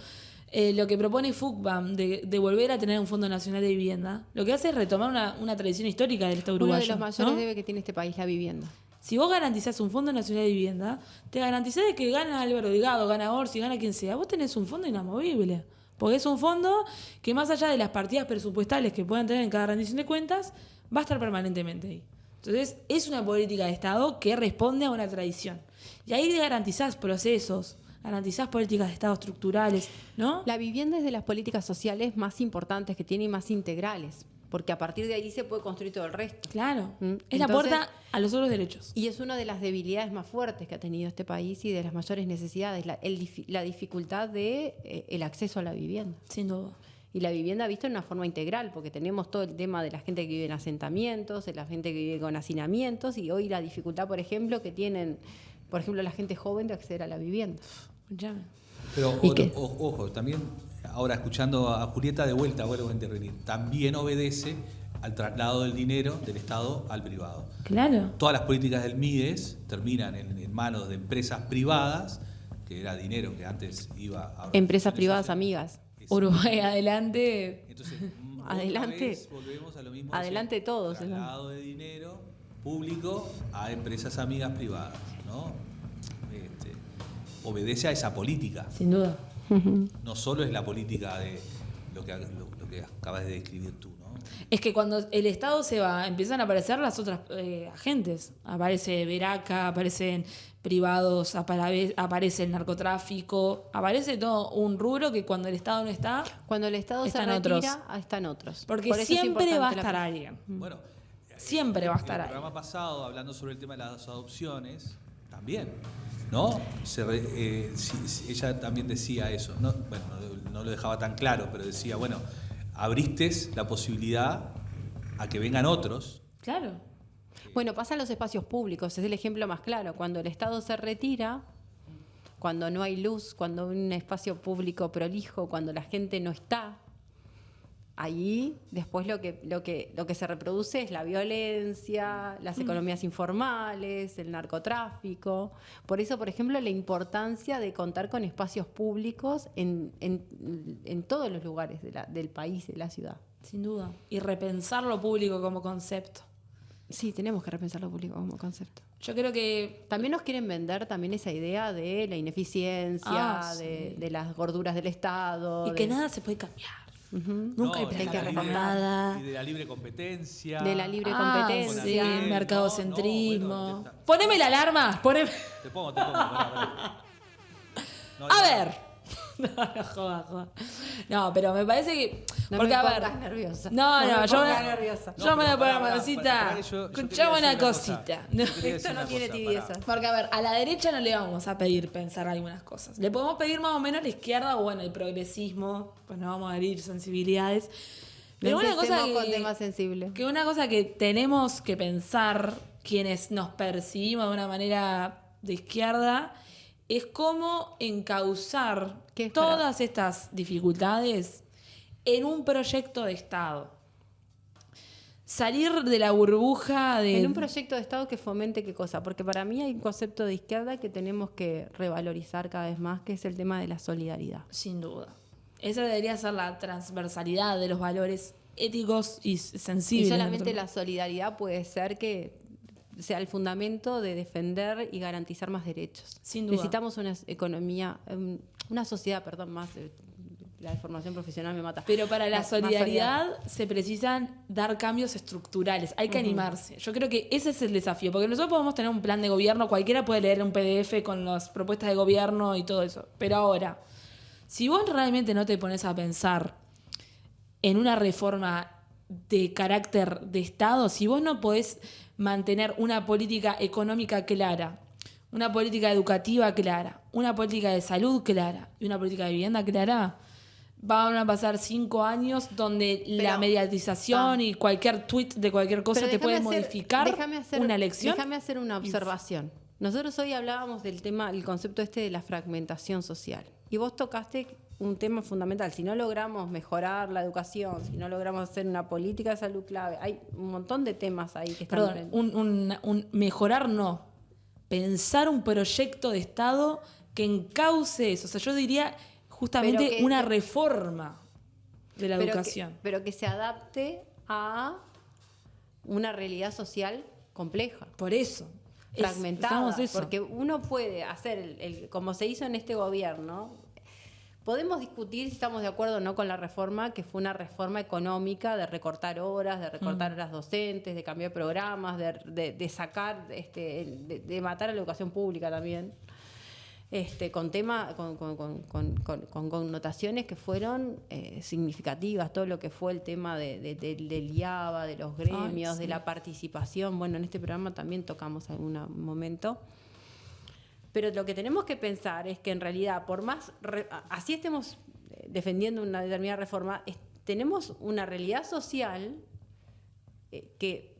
[SPEAKER 2] lo que propone FUCBAM de volver a tener un Fondo Nacional de Vivienda, lo que hace es retomar una tradición histórica del Estado uruguayo.
[SPEAKER 1] Uno de los mayores debe que tiene este país, la vivienda.
[SPEAKER 2] Si vos garantizás un Fondo Nacional de Vivienda, te garantizás de que gana Álvaro Delgado, gana Orsi, gana quien sea. Vos tenés un fondo inamovible. Porque es un fondo que, más allá de las partidas presupuestales que puedan tener en cada rendición de cuentas, va a estar permanentemente ahí. Entonces, es una política de Estado que responde a una tradición. Y ahí garantizás procesos, garantizás políticas de Estado estructurales, ¿no?
[SPEAKER 1] La vivienda es de las políticas sociales más importantes que tiene y más integrales, porque a partir de ahí se puede construir todo el resto.
[SPEAKER 2] Claro. Es la puerta a los otros derechos.
[SPEAKER 1] Y es una de las debilidades más fuertes que ha tenido este país y de las mayores necesidades, la dificultad de el acceso a la vivienda.
[SPEAKER 2] Sin duda.
[SPEAKER 1] Y la vivienda vista en una forma integral, porque tenemos todo el tema de la gente que vive en asentamientos, de la gente que vive con hacinamientos, y hoy la dificultad, por ejemplo, que tienen, por ejemplo, la gente joven de acceder a la vivienda.
[SPEAKER 2] Ya.
[SPEAKER 3] Pero ojo, también ahora escuchando a Julieta de vuelta, vuelvo a intervenir, también obedece al traslado del dinero del Estado al privado.
[SPEAKER 2] Claro.
[SPEAKER 3] Todas las políticas del MIDES terminan en manos de empresas privadas, que era dinero que antes iba a...
[SPEAKER 1] Empresas privadas amigas.
[SPEAKER 2] Uruguay, adelante.
[SPEAKER 3] Entonces,
[SPEAKER 1] adelante.
[SPEAKER 3] Volvemos a lo mismo.
[SPEAKER 1] Adelante todos.
[SPEAKER 3] Traslado de dinero público a empresas amigas privadas, ¿no? Obedece a esa política.
[SPEAKER 2] Sin duda.
[SPEAKER 3] No solo es la política de lo que acabas de describir tú, ¿no?
[SPEAKER 2] Es que cuando el Estado se va, empiezan a aparecer las otras agentes. Aparece Veraca, aparecen privados, aparece el narcotráfico, aparece todo un rubro que cuando el Estado no está...
[SPEAKER 1] Cuando el Estado se retira, están otros.
[SPEAKER 2] Porque siempre va a estar alguien.
[SPEAKER 3] Bueno,
[SPEAKER 2] siempre va a estar alguien.
[SPEAKER 3] En el programa pasado, hablando sobre el tema de las adopciones, también... ¿no? Ella también decía eso, ¿no? Bueno, no lo dejaba tan claro, pero decía, bueno, abriste la posibilidad a que vengan otros.
[SPEAKER 2] Claro.
[SPEAKER 1] Bueno, pasa en los espacios públicos, es el ejemplo más claro. Cuando el Estado se retira, cuando no hay luz, cuando hay un espacio público prolijo, cuando la gente no está, allí después lo que se reproduce es la violencia, las economías informales, el narcotráfico. Por eso, por ejemplo, la importancia de contar con espacios públicos en todos los lugares del país, de la ciudad.
[SPEAKER 2] Sin duda. Y repensar lo público como concepto.
[SPEAKER 1] Sí, tenemos que repensar lo público como concepto.
[SPEAKER 2] Yo creo que...
[SPEAKER 1] También nos quieren vender también esa idea de la ineficiencia, de las gorduras del Estado.
[SPEAKER 2] Y que nada se puede cambiar.
[SPEAKER 3] Nunca hay plata recortada. Y de la libre competencia.
[SPEAKER 1] De la libre competencia.
[SPEAKER 2] Sí, mercadocentrismo. Poneme la alarma.
[SPEAKER 3] Te pongo. A
[SPEAKER 2] ver. Joda. No, pero me parece que...
[SPEAKER 1] No
[SPEAKER 2] porque,
[SPEAKER 1] me pongas nerviosa.
[SPEAKER 2] Yo me voy a poner madrecita. Escuchame una cosita.
[SPEAKER 1] Esto no tiene tibieza.
[SPEAKER 2] Porque, a ver, a la derecha no le vamos a pedir pensar algunas cosas. Le podemos pedir más o menos a la izquierda, o bueno, el progresismo, pues no vamos a herir sensibilidades. Pero una cosa
[SPEAKER 1] con temas sensibles.
[SPEAKER 2] Que una cosa que tenemos que pensar quienes nos percibimos de una manera de izquierda es cómo encauzar todas estas dificultades en un proyecto de Estado. Salir de la burbuja de...
[SPEAKER 1] En un proyecto de Estado que fomente qué cosa, porque para mí hay un concepto de izquierda que tenemos que revalorizar cada vez más, que es el tema de la solidaridad.
[SPEAKER 2] Sin duda. Esa debería ser la transversalidad de los valores éticos y sensibles.
[SPEAKER 1] Y solamente la solidaridad puede ser que sea el fundamento de defender y garantizar más derechos.
[SPEAKER 2] Sin duda.
[SPEAKER 1] Necesitamos una economía, una sociedad, más... La formación profesional me mata.
[SPEAKER 2] Pero para la solidaridad se precisan dar cambios estructurales. Hay que animarse. Yo creo que ese es el desafío. Porque nosotros podemos tener un plan de gobierno. Cualquiera puede leer un PDF con las propuestas de gobierno y todo eso. Pero ahora, si vos realmente no te pones a pensar en una reforma de carácter de Estado, si vos no podés mantener una política económica clara, una política educativa clara, una política de salud clara y una política de vivienda clara, van a pasar 5 años donde la mediatización y cualquier tweet de cualquier cosa te puede modificar una elección.
[SPEAKER 1] Déjame hacer una observación. Nosotros hoy hablábamos del tema, el concepto de la fragmentación social. Y vos tocaste un tema fundamental. Si no logramos mejorar la educación, si no logramos hacer una política de salud clave, hay un montón de temas ahí que están...
[SPEAKER 2] un mejorar no. Pensar un proyecto de Estado que encauce eso. O sea, yo diría... justamente una reforma de la educación.
[SPEAKER 1] Pero que se adapte a una realidad social compleja.
[SPEAKER 2] Por eso.
[SPEAKER 1] Fragmentada. Porque uno puede hacer, como se hizo en este gobierno, podemos discutir si estamos de acuerdo o no con la reforma, que fue una reforma económica de recortar horas, de recortar horas docentes, de cambiar programas, de sacar, de matar a la educación pública también. Con connotaciones que fueron significativas, todo lo que fue el tema del IABA, de los gremios, de la participación. Bueno, en este programa también tocamos algún momento. Pero lo que tenemos que pensar es que en realidad, por más así estemos defendiendo una determinada reforma, tenemos una realidad social que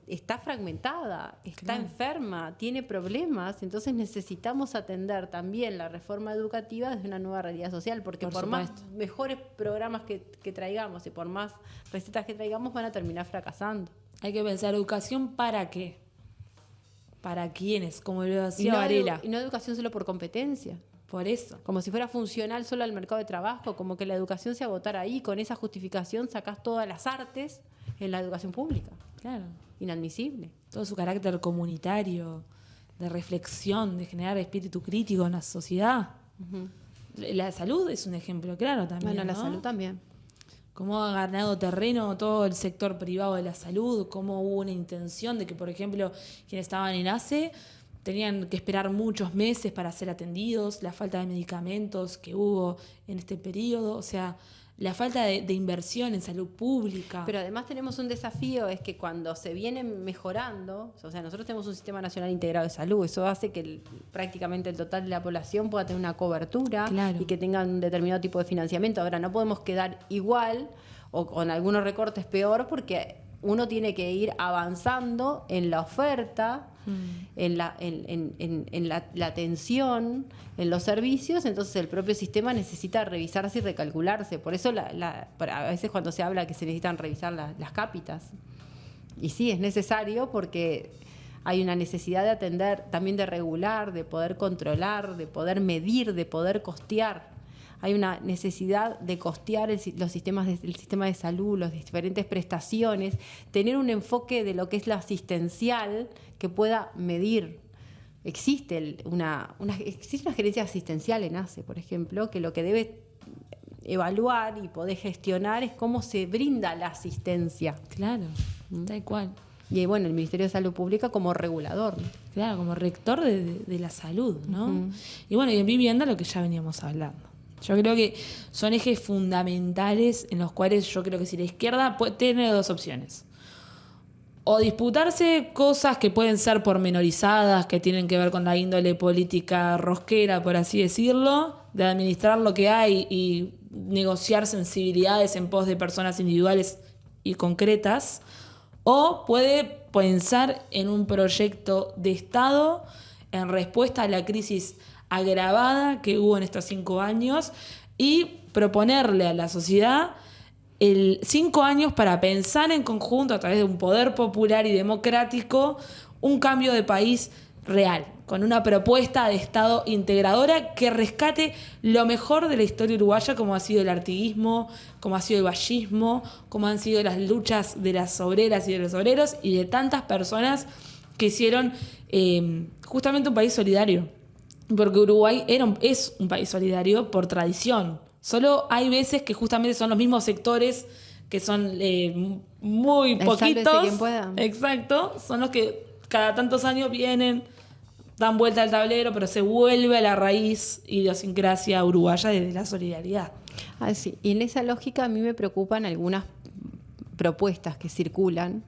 [SPEAKER 1] está fragmentada, está enferma, tiene problemas, entonces necesitamos atender también la reforma educativa desde una nueva realidad social, porque por más mejores programas que traigamos y por más recetas que traigamos van a terminar fracasando.
[SPEAKER 2] Hay que pensar educación ¿para qué? ¿Para quiénes? Como lo decía Varela.
[SPEAKER 1] Y no educación solo por competencia.
[SPEAKER 2] Por eso.
[SPEAKER 1] Como si fuera funcional solo al mercado de trabajo, como que la educación se agotara ahí, con esa justificación sacás todas las artes en la educación pública.
[SPEAKER 2] Claro.
[SPEAKER 1] Inadmisible.
[SPEAKER 2] Todo su carácter comunitario, de reflexión, de generar espíritu crítico en la sociedad. Uh-huh. La salud es un ejemplo claro también.
[SPEAKER 1] Bueno, la
[SPEAKER 2] ¿no?
[SPEAKER 1] salud también.
[SPEAKER 2] Cómo ha ganado terreno todo el sector privado de la salud, cómo hubo una intención de que, por ejemplo, quienes estaban en ACE tenían que esperar muchos meses para ser atendidos, la falta de medicamentos que hubo en este periodo, o sea, la falta de inversión en salud pública.
[SPEAKER 1] Pero además tenemos un desafío, es que cuando se viene mejorando, o sea, nosotros tenemos un sistema nacional integrado de salud, eso hace que prácticamente el total de la población pueda tener una cobertura y que tenga un determinado tipo de financiamiento. Ahora, no podemos quedar igual o con algunos recortes peor, porque uno tiene que ir avanzando en la oferta, en la atención, en los servicios. Entonces el propio sistema necesita revisarse y recalcularse. Por eso a veces cuando se habla que se necesitan revisar las cápitas, y sí, es necesario porque hay una necesidad de atender, también de regular, de poder controlar, de poder medir, de poder costear. Hay una necesidad de costear el sistema de salud, las diferentes prestaciones, tener un enfoque de lo que es lo asistencial que pueda medir. Existe una gerencia asistencial en ACE, por ejemplo, que lo que debe evaluar y poder gestionar es cómo se brinda la asistencia.
[SPEAKER 2] Claro, tal cual.
[SPEAKER 1] Y bueno, el Ministerio de Salud Pública como regulador, ¿no?
[SPEAKER 2] Claro, como rector de la salud, ¿no? Uh-huh. Y bueno, y en vivienda lo que ya veníamos hablando. Yo creo que son ejes fundamentales en los cuales yo creo que si la izquierda tiene dos opciones. O disputarse cosas que pueden ser pormenorizadas, que tienen que ver con la índole política rosquera, por así decirlo, de administrar lo que hay y negociar sensibilidades en pos de personas individuales y concretas. O puede pensar en un proyecto de Estado en respuesta a la crisis agravada que hubo en estos 5 años y proponerle a la sociedad 5 años para pensar en conjunto a través de un poder popular y democrático un cambio de país real, con una propuesta de Estado integradora que rescate lo mejor de la historia uruguaya, como ha sido el artiguismo, como ha sido el vallismo, como han sido las luchas de las obreras y de los obreros y de tantas personas que hicieron justamente un país solidario. Porque Uruguay es un país solidario por tradición. Solo hay veces que justamente son los mismos sectores que son muy poquitos.
[SPEAKER 1] Quien pueda.
[SPEAKER 2] Exacto, son los que cada tantos años vienen, dan vuelta al tablero, pero se vuelve a la raíz idiosincrasia uruguaya de la solidaridad.
[SPEAKER 1] Ah, sí. Y en esa lógica a mí me preocupan algunas propuestas que circulan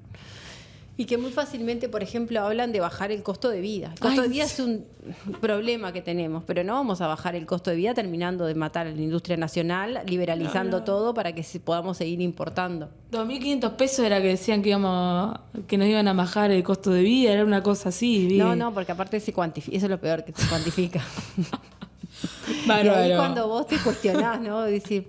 [SPEAKER 1] y que muy fácilmente, por ejemplo, hablan de bajar el costo de vida. El costo de vida es un problema que tenemos, pero no vamos a bajar el costo de vida terminando de matar a la industria nacional, liberalizando todo para que podamos seguir importando.
[SPEAKER 2] 2.500 pesos era que decían que nos iban a bajar el costo de vida, era una cosa así.
[SPEAKER 1] No, porque aparte se cuantifica, eso es lo peor, que se cuantifica. Y
[SPEAKER 2] Ahí
[SPEAKER 1] cuando vos te cuestionás, ¿no? Decís,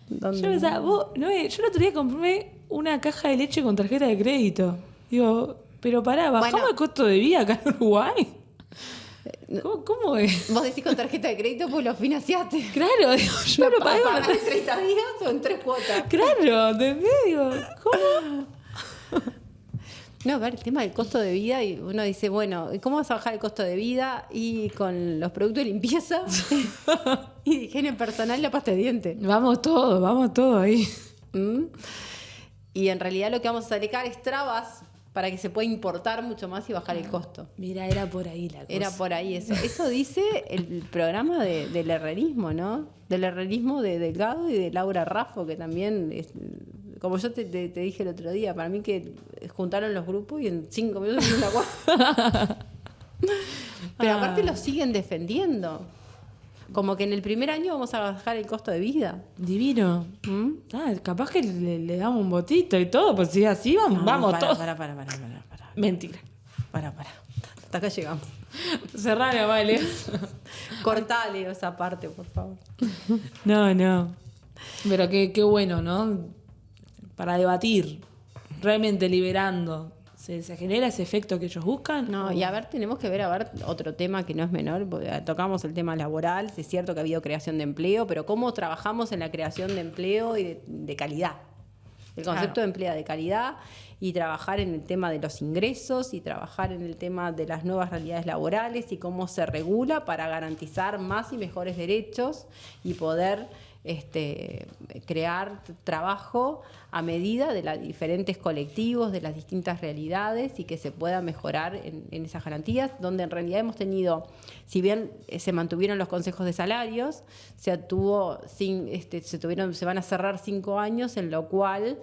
[SPEAKER 1] ¿dónde?
[SPEAKER 2] Yo pensaba, yo el otro día compré una caja de leche con tarjeta de crédito. Digo, pero pará, ¿bajamos el costo de vida acá en Uruguay? ¿Cómo es?
[SPEAKER 1] Vos decís con tarjeta de crédito pues lo financiaste.
[SPEAKER 2] Claro, digo, yo lo pagué
[SPEAKER 1] en 30 días o en 3 cuotas.
[SPEAKER 2] Claro, ¿entendés? Digo, ¿cómo?
[SPEAKER 1] No, a ver, el tema del costo de vida, y uno dice, bueno, ¿cómo vas a bajar el costo de vida? Y con los productos de limpieza y de higiene personal y la pasta de dientes.
[SPEAKER 2] Vamos todo ahí.
[SPEAKER 1] Y en realidad lo que vamos a aplicar es trabas para que se pueda importar mucho más y bajar el costo.
[SPEAKER 2] Mira, era por ahí la cosa.
[SPEAKER 1] Era por ahí eso. Eso dice el programa del herrerismo, ¿no? Del herrerismo de Delgado y de Laura Raffo, que también, como yo te dije el otro día, para mí que juntaron los grupos y en 5 minutos hicieron una cosa. Pero aparte lo siguen defendiendo. Como que en el primer año vamos a bajar el costo de vida.
[SPEAKER 2] Divino. Capaz que le damos un votito y todo, pues si así vamos todos.
[SPEAKER 1] Para.
[SPEAKER 2] Mentira.
[SPEAKER 1] Para. Hasta acá llegamos.
[SPEAKER 2] Cerralo, vale.
[SPEAKER 1] Cortale esa parte, por favor.
[SPEAKER 2] No. Pero qué bueno, ¿no? Para debatir, realmente liberando. ¿Se genera ese efecto que ellos buscan?
[SPEAKER 1] No, y tenemos que ver otro tema que no es menor, porque tocamos el tema laboral, es cierto que ha habido creación de empleo, pero cómo trabajamos en la creación de empleo y de calidad. El concepto de empleo de calidad y trabajar en el tema de los ingresos y trabajar en el tema de las nuevas realidades laborales y cómo se regula para garantizar más y mejores derechos y poder crear trabajo a medida de los diferentes colectivos, de las distintas realidades y que se pueda mejorar en esas garantías, donde en realidad hemos tenido, si bien se mantuvieron los consejos de salarios, se van a cerrar 5 años, en lo cual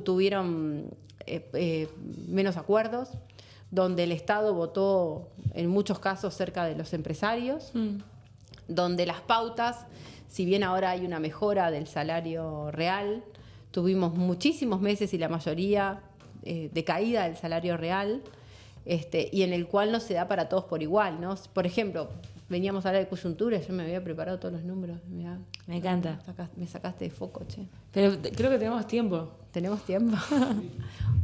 [SPEAKER 1] tuvieron menos acuerdos, donde el Estado votó en muchos casos cerca de los empresarios, donde las pautas, si bien ahora hay una mejora del salario real, tuvimos muchísimos meses y la mayoría de caída del salario real, y en el cual no se da para todos por igual, ¿no? Por ejemplo, veníamos a hablar de coyuntura, yo me había preparado todos los números. Mirá,
[SPEAKER 2] me encanta.
[SPEAKER 1] Me sacaste de foco, che.
[SPEAKER 2] Pero creo que tenemos tiempo.
[SPEAKER 1] ¿Tenemos tiempo?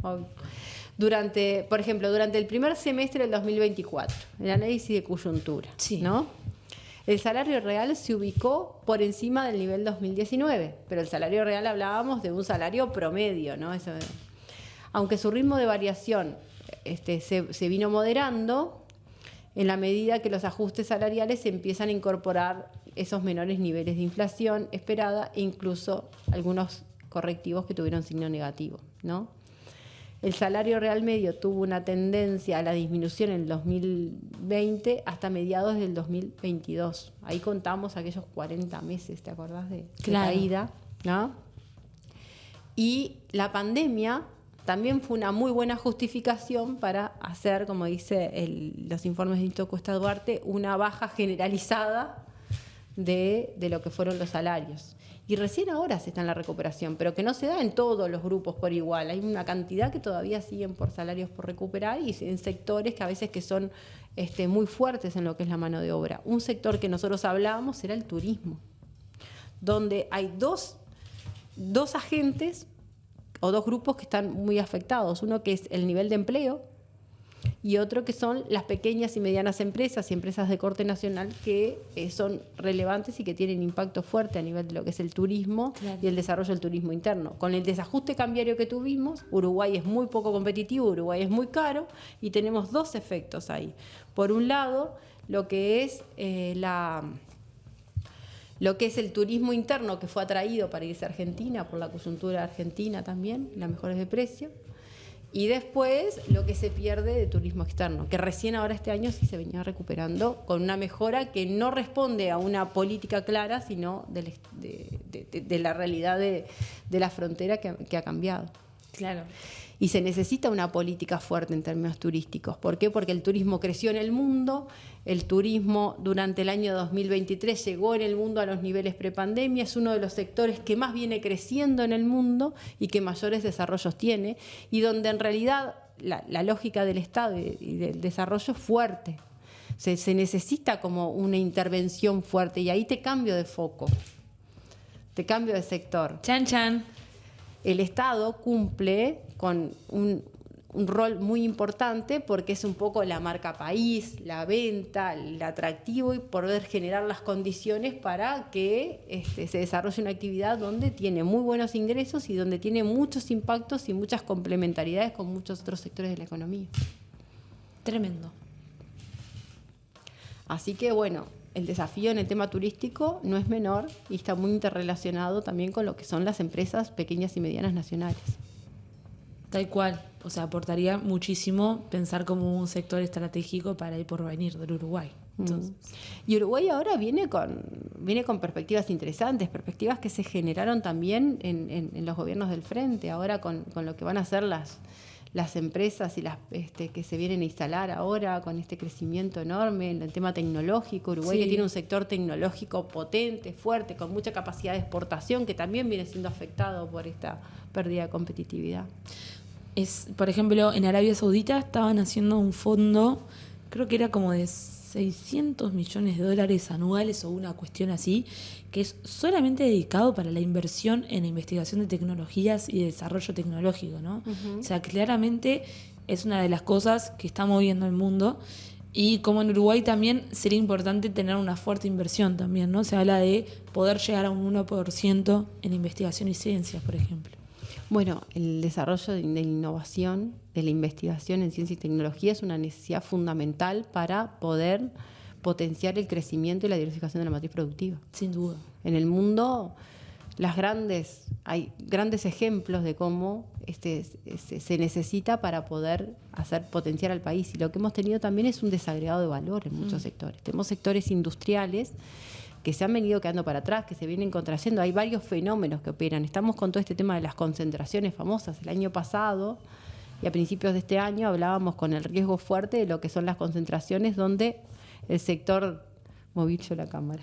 [SPEAKER 1] Por ejemplo, durante el primer semestre del 2024, el análisis de coyuntura, ¿no? El salario real se ubicó por encima del nivel 2019, pero el salario real hablábamos de un salario promedio, ¿no? Aunque su ritmo de variación se vino moderando, en la medida que los ajustes salariales empiezan a incorporar esos menores niveles de inflación esperada e incluso algunos correctivos que tuvieron signo negativo, ¿no? El salario real medio tuvo una tendencia a la disminución en el 2020 hasta mediados del 2022. Ahí contamos aquellos 40 meses, ¿te acordás de caída? ¿No? Y la pandemia también fue una muy buena justificación para hacer, como dice los informes de Instituto Cuesta Duarte, una baja generalizada de lo que fueron los salarios. Y recién ahora se está en la recuperación, pero que no se da en todos los grupos por igual. Hay una cantidad que todavía siguen por salarios por recuperar y en sectores que a veces que son muy fuertes en lo que es la mano de obra. Un sector que nosotros hablábamos era el turismo, donde hay dos agentes o dos grupos que están muy afectados. Uno que es el nivel de empleo, y otro que son las pequeñas y medianas empresas y empresas de corte nacional que son relevantes y que tienen impacto fuerte a nivel de lo que es el turismo, claro, y el desarrollo del turismo interno. Con el desajuste cambiario que tuvimos, Uruguay es muy poco competitivo, Uruguay es muy caro, y tenemos dos efectos ahí. Por un lado, lo que es el turismo interno, que fue atraído para irse a Argentina por la coyuntura argentina también, las mejores de precio. Y después lo que se pierde de turismo externo, que recién ahora este año sí se venía recuperando con una mejora que no responde a una política clara, sino de la realidad de la frontera que ha cambiado.
[SPEAKER 2] Claro.
[SPEAKER 1] Y se necesita una política fuerte en términos turísticos. ¿Por qué? Porque el turismo creció en el mundo, el turismo durante el año 2023 llegó en el mundo a los niveles prepandemia, es uno de los sectores que más viene creciendo en el mundo y que mayores desarrollos tiene, y donde en realidad la lógica del Estado y del desarrollo es fuerte. Se necesita como una intervención fuerte, y ahí te cambio de foco, te cambio de sector.
[SPEAKER 2] Chan, chan.
[SPEAKER 1] El Estado cumple con un rol muy importante porque es un poco la marca país, la venta, el atractivo, y poder generar las condiciones para que se desarrolle una actividad donde tiene muy buenos ingresos y donde tiene muchos impactos y muchas complementariedades con muchos otros sectores de la economía.
[SPEAKER 2] Tremendo.
[SPEAKER 1] Así que bueno, el desafío en el tema turístico no es menor y está muy interrelacionado también con lo que son las empresas pequeñas y medianas nacionales.
[SPEAKER 2] Tal cual. O sea, aportaría muchísimo pensar como un sector estratégico para el porvenir del Uruguay. Entonces.
[SPEAKER 1] Y Uruguay ahora viene con perspectivas interesantes, perspectivas que se generaron también en los gobiernos del frente, ahora con lo que van a hacer las empresas y las que se vienen a instalar ahora con este crecimiento enorme en el tema tecnológico. Uruguay, sí, que tiene un sector tecnológico potente, fuerte, con mucha capacidad de exportación, que también viene siendo afectado por esta pérdida de competitividad.
[SPEAKER 2] Por ejemplo, en Arabia Saudita estaban haciendo un fondo, creo que era como de $600 millones anuales o una cuestión así, que es solamente dedicado para la inversión en investigación de tecnologías y desarrollo tecnológico, ¿no? Uh-huh. O sea, claramente es una de las cosas que está moviendo el mundo, y como en Uruguay también sería importante tener una fuerte inversión también, ¿no? Se habla de poder llegar a un 1% en investigación y ciencias, por ejemplo.
[SPEAKER 1] Bueno, el desarrollo de innovación, de la investigación en ciencia y tecnología es una necesidad fundamental para poder potenciar el crecimiento y la diversificación de la matriz productiva.
[SPEAKER 2] Sin duda.
[SPEAKER 1] En el mundo hay grandes ejemplos de cómo se necesita para poder potenciar al país. Y lo que hemos tenido también es un desagregado de valor en muchos sectores. Tenemos sectores industriales que se han venido quedando para atrás, que se vienen contrayendo. Hay varios fenómenos que operan. Estamos con todo este tema de las concentraciones famosas. El año pasado y a principios de este año hablábamos con el riesgo fuerte de lo que son las concentraciones, donde el sector... Moví yo la cámara.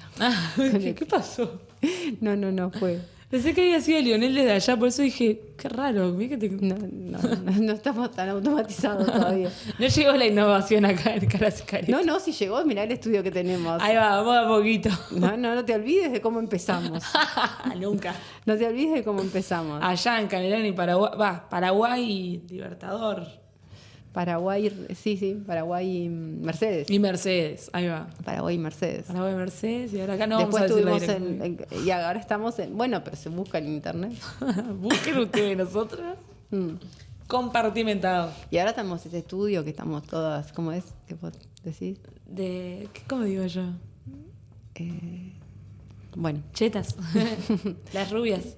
[SPEAKER 2] ¿Qué pasó?
[SPEAKER 1] No fue...
[SPEAKER 2] Pensé que había sido Lionel desde allá, por eso dije, qué raro.
[SPEAKER 1] No estamos tan automatizados todavía.
[SPEAKER 2] No llegó la innovación acá en Caras y Caretas.
[SPEAKER 1] No, sí llegó, mirá el estudio que tenemos.
[SPEAKER 2] Ahí va, vamos a poquito.
[SPEAKER 1] No te olvides de cómo empezamos.
[SPEAKER 2] Nunca.
[SPEAKER 1] No te olvides de cómo empezamos.
[SPEAKER 2] Allá en Canelón y Paraguay y Libertador.
[SPEAKER 1] Paraguay, sí, Paraguay y Mercedes.
[SPEAKER 2] Y Mercedes, ahí va.
[SPEAKER 1] Paraguay y Mercedes.
[SPEAKER 2] Paraguay y Mercedes, y ahora acá no
[SPEAKER 1] después
[SPEAKER 2] vamos a decir
[SPEAKER 1] y ahora estamos bueno, pero se busca en internet.
[SPEAKER 2] Busquen ustedes, nosotros. Compartimentado.
[SPEAKER 1] Y ahora estamos en este estudio que estamos todas, ¿cómo es? ¿Qué vos decís?
[SPEAKER 2] ¿Cómo digo yo?
[SPEAKER 1] Bueno.
[SPEAKER 2] Chetas. Las rubias.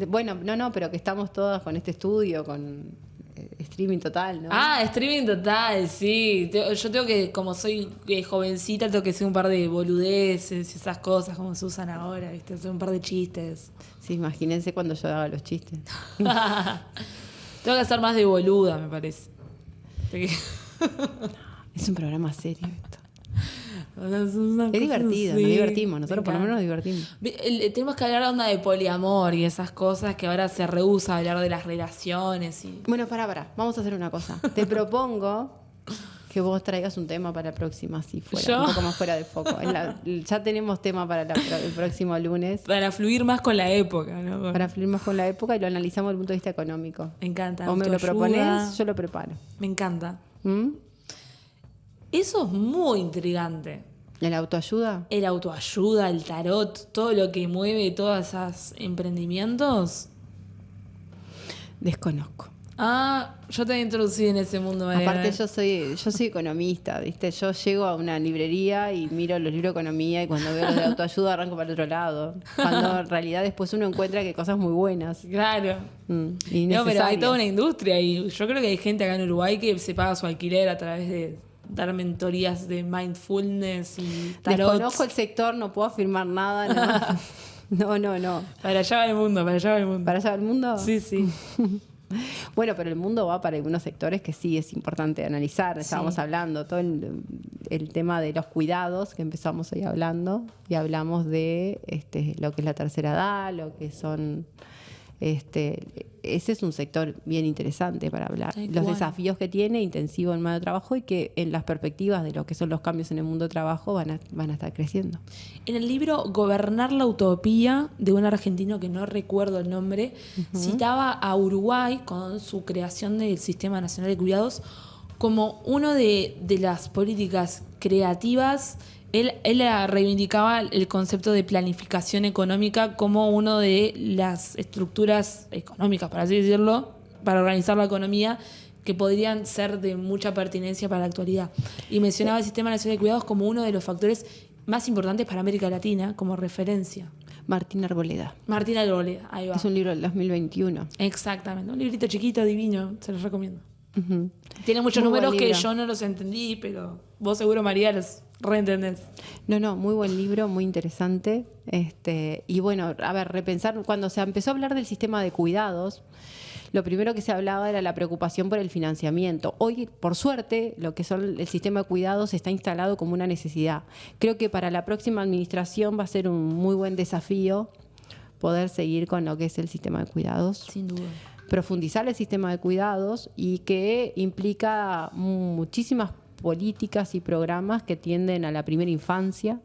[SPEAKER 1] Bueno, no, pero que estamos todas con este estudio, con... streaming total, ¿no?
[SPEAKER 2] Streaming total, sí. Yo tengo que, como soy jovencita, tengo que hacer un par de boludeces y esas cosas como se usan ahora, ¿viste? Hacer un par de chistes.
[SPEAKER 1] Sí, imagínense cuando yo haga los chistes.
[SPEAKER 2] Tengo que hacer más de boluda, me parece.
[SPEAKER 1] Es un programa serio esto.
[SPEAKER 2] Es
[SPEAKER 1] divertido,
[SPEAKER 2] sí,
[SPEAKER 1] nos divertimos, nosotros por lo menos nos divertimos.
[SPEAKER 2] Tenemos que hablar onda de poliamor y esas cosas que ahora se rehúsa hablar de las relaciones.
[SPEAKER 1] Bueno, pará, vamos a hacer una cosa. Te propongo que vos traigas un tema para la próxima, así fuera, un poco más fuera de foco. Ya tenemos tema para el próximo lunes.
[SPEAKER 2] Para fluir más con la época, ¿no?
[SPEAKER 1] Para fluir más con la época y lo analizamos desde el punto de vista económico.
[SPEAKER 2] Me encanta.
[SPEAKER 1] O me lo propones, yo lo preparo.
[SPEAKER 2] Me encanta. Eso es muy intrigante.
[SPEAKER 1] ¿El autoayuda?
[SPEAKER 2] El autoayuda, el tarot, todo lo que mueve todos esos emprendimientos.
[SPEAKER 1] Desconozco.
[SPEAKER 2] Yo te he introducido en ese mundo, Mariana.
[SPEAKER 1] Aparte yo soy economista, ¿viste? Yo llego a una librería y miro los libros de economía y cuando veo los de autoayuda arranco para el otro lado. Cuando en realidad después uno encuentra que cosas muy buenas.
[SPEAKER 2] Claro.
[SPEAKER 1] Y
[SPEAKER 2] no, pero hay toda una industria y yo creo que hay gente acá en Uruguay que se paga su alquiler a través de dar mentorías de mindfulness y tarot.
[SPEAKER 1] Desconozco el sector, no puedo afirmar nada, no. No.
[SPEAKER 2] Para allá va el mundo.
[SPEAKER 1] ¿Para allá va el mundo?
[SPEAKER 2] Sí.
[SPEAKER 1] Bueno, pero el mundo va para algunos sectores que sí es importante analizar. Estábamos hablando todo el tema de los cuidados que empezamos hoy hablando y hablamos de lo que es la tercera edad, lo que son ese es un sector bien interesante para hablar. Los desafíos que tiene intensivo en el medio de trabajo y que en las perspectivas de lo que son los cambios en el mundo de trabajo van a estar creciendo.
[SPEAKER 2] En el libro Gobernar la Utopía, de un argentino que no recuerdo el nombre, citaba a Uruguay con su creación del Sistema Nacional de Cuidados como uno de las políticas creativas. Él reivindicaba el concepto de planificación económica como una de las estructuras económicas, por así decirlo, para organizar la economía, que podrían ser de mucha pertinencia para la actualidad. Y mencionaba el Sistema Nacional de Cuidados como uno de los factores más importantes para América Latina, como referencia.
[SPEAKER 1] Martín Arboleda,
[SPEAKER 2] ahí va.
[SPEAKER 1] Es un libro del 2021.
[SPEAKER 2] Exactamente, un librito chiquito, divino, se los recomiendo. Tiene muchos números que yo no los entendí, pero vos seguro, María, los reentendés.
[SPEAKER 1] No, muy buen libro, muy interesante. Y bueno, a ver, repensar, cuando se empezó a hablar del sistema de cuidados, lo primero que se hablaba era la preocupación por el financiamiento. Hoy, por suerte, lo que son el sistema de cuidados está instalado como una necesidad. Creo que para la próxima administración va a ser un muy buen desafío poder seguir con lo que es el sistema de cuidados.
[SPEAKER 2] Sin duda.
[SPEAKER 1] Profundizar el sistema de cuidados y que implica muchísimas políticas y programas que tienden a la primera infancia,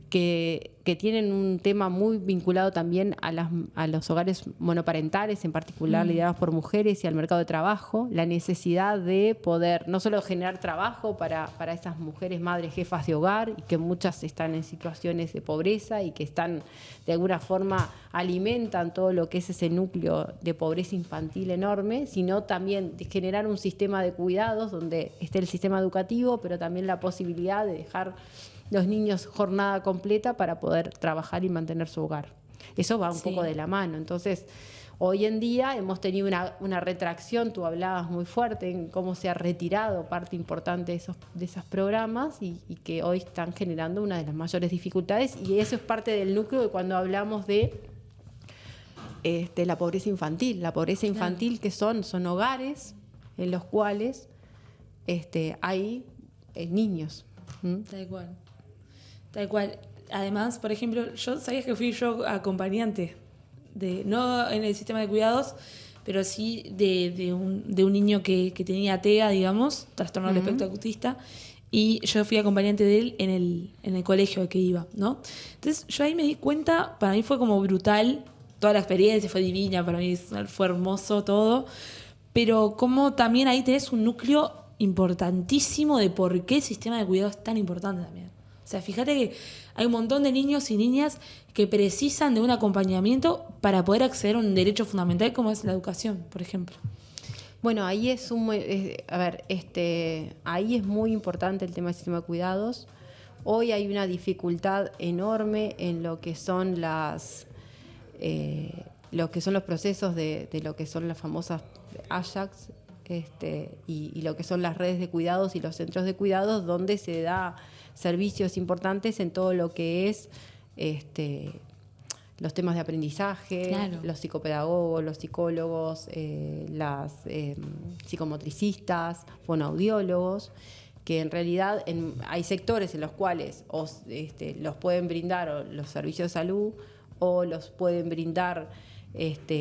[SPEAKER 1] que tienen un tema muy vinculado también a los hogares monoparentales, en particular liderados por mujeres, y al mercado de trabajo, la necesidad de poder no solo generar trabajo para esas mujeres madres jefas de hogar, y que muchas están en situaciones de pobreza y que están de alguna forma alimentan todo lo que es ese núcleo de pobreza infantil enorme, sino también de generar un sistema de cuidados donde esté el sistema educativo, pero también la posibilidad de dejar los niños jornada completa para poder trabajar y mantener su hogar. Eso va un poco de la mano. Entonces, hoy en día hemos tenido una retracción, tú hablabas muy fuerte en cómo se ha retirado parte importante de esos programas y que hoy están generando una de las mayores dificultades, y eso es parte del núcleo de cuando hablamos de la pobreza infantil. La pobreza infantil, que son hogares en los cuales hay niños.
[SPEAKER 2] Tal cual. Además, por ejemplo, ¿sabías que fui yo acompañante? No en el sistema de cuidados, pero sí de un niño que tenía TEA, digamos, trastorno del espectro autista, y yo fui acompañante de él en el colegio al que iba, ¿no? Entonces, yo ahí me di cuenta, para mí fue como brutal, toda la experiencia fue divina, para mí fue hermoso todo, pero como también ahí tenés un núcleo importantísimo de por qué el sistema de cuidados es tan importante también. O sea, fíjate que hay un montón de niños y niñas que precisan de un acompañamiento para poder acceder a un derecho fundamental como es la educación, por ejemplo.
[SPEAKER 1] Bueno, ahí ahí es muy importante el tema del sistema de cuidados. Hoy hay una dificultad enorme en lo que son los procesos de lo que son las famosas Ajax, y lo que son las redes de cuidados y los centros de cuidados, donde se da servicios importantes en todo lo que es los temas de aprendizaje, claro, los psicopedagogos, los psicólogos, las psicomotricistas, fonoaudiólogos, que en realidad hay sectores en los cuales los pueden brindar los servicios de salud o los pueden brindar en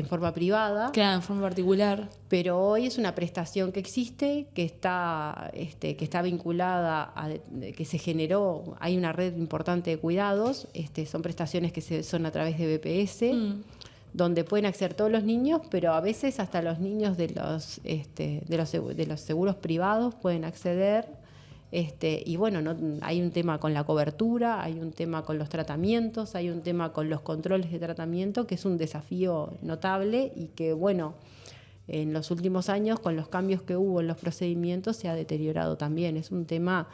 [SPEAKER 1] forma privada.
[SPEAKER 2] Claro, en forma particular.
[SPEAKER 1] Pero hoy es una prestación que existe, que está vinculada que se generó, hay una red importante de cuidados, son prestaciones que son a través de BPS, donde pueden acceder todos los niños, pero a veces hasta los niños de los seguros privados pueden acceder. Y bueno, hay un tema con la cobertura, hay un tema con los tratamientos, hay un tema con los controles de tratamiento, que es un desafío notable y que, bueno, en los últimos años, con los cambios que hubo en los procedimientos, se ha deteriorado también. Es un tema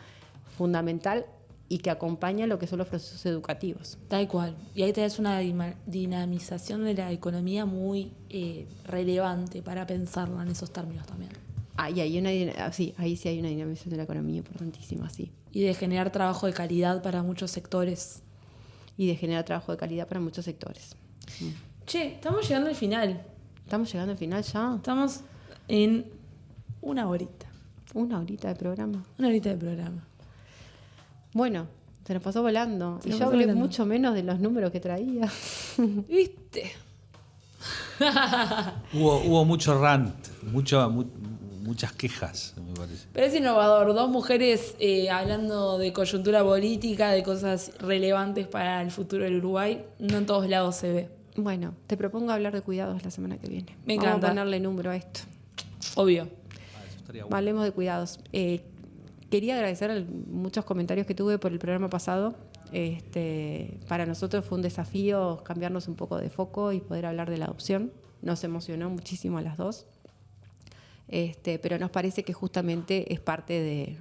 [SPEAKER 1] fundamental y que acompaña lo que son los procesos educativos.
[SPEAKER 2] Tal cual. Y ahí tenés una dinamización de la economía muy relevante para pensarla en esos términos también.
[SPEAKER 1] Ahí sí hay una dinamización de la economía importantísima, sí.
[SPEAKER 2] Y de generar trabajo de calidad para muchos sectores. Che, estamos llegando al final.
[SPEAKER 1] ¿Estamos llegando al final ya?
[SPEAKER 2] Estamos en una horita.
[SPEAKER 1] ¿Una horita de programa?
[SPEAKER 2] Una horita de programa.
[SPEAKER 1] Bueno, se nos pasó volando. Y yo hablé mucho menos de los números que traía.
[SPEAKER 2] ¿Viste?
[SPEAKER 3] Hubo mucho rant, muchas quejas, me parece.
[SPEAKER 2] Pero es innovador. 2 mujeres hablando de coyuntura política, de cosas relevantes para el futuro del Uruguay. No en todos lados se ve.
[SPEAKER 1] Bueno, te propongo hablar de cuidados la semana que viene.
[SPEAKER 2] Me encanta.
[SPEAKER 1] Vamos a ponerle número a esto.
[SPEAKER 2] Obvio.
[SPEAKER 3] Eso estaría bueno.
[SPEAKER 1] Hablemos de cuidados. Quería agradecer muchos comentarios que tuve por el programa pasado. Para nosotros fue un desafío cambiarnos un poco de foco y poder hablar de la adopción. Nos emocionó muchísimo a las dos. Pero nos parece que justamente es parte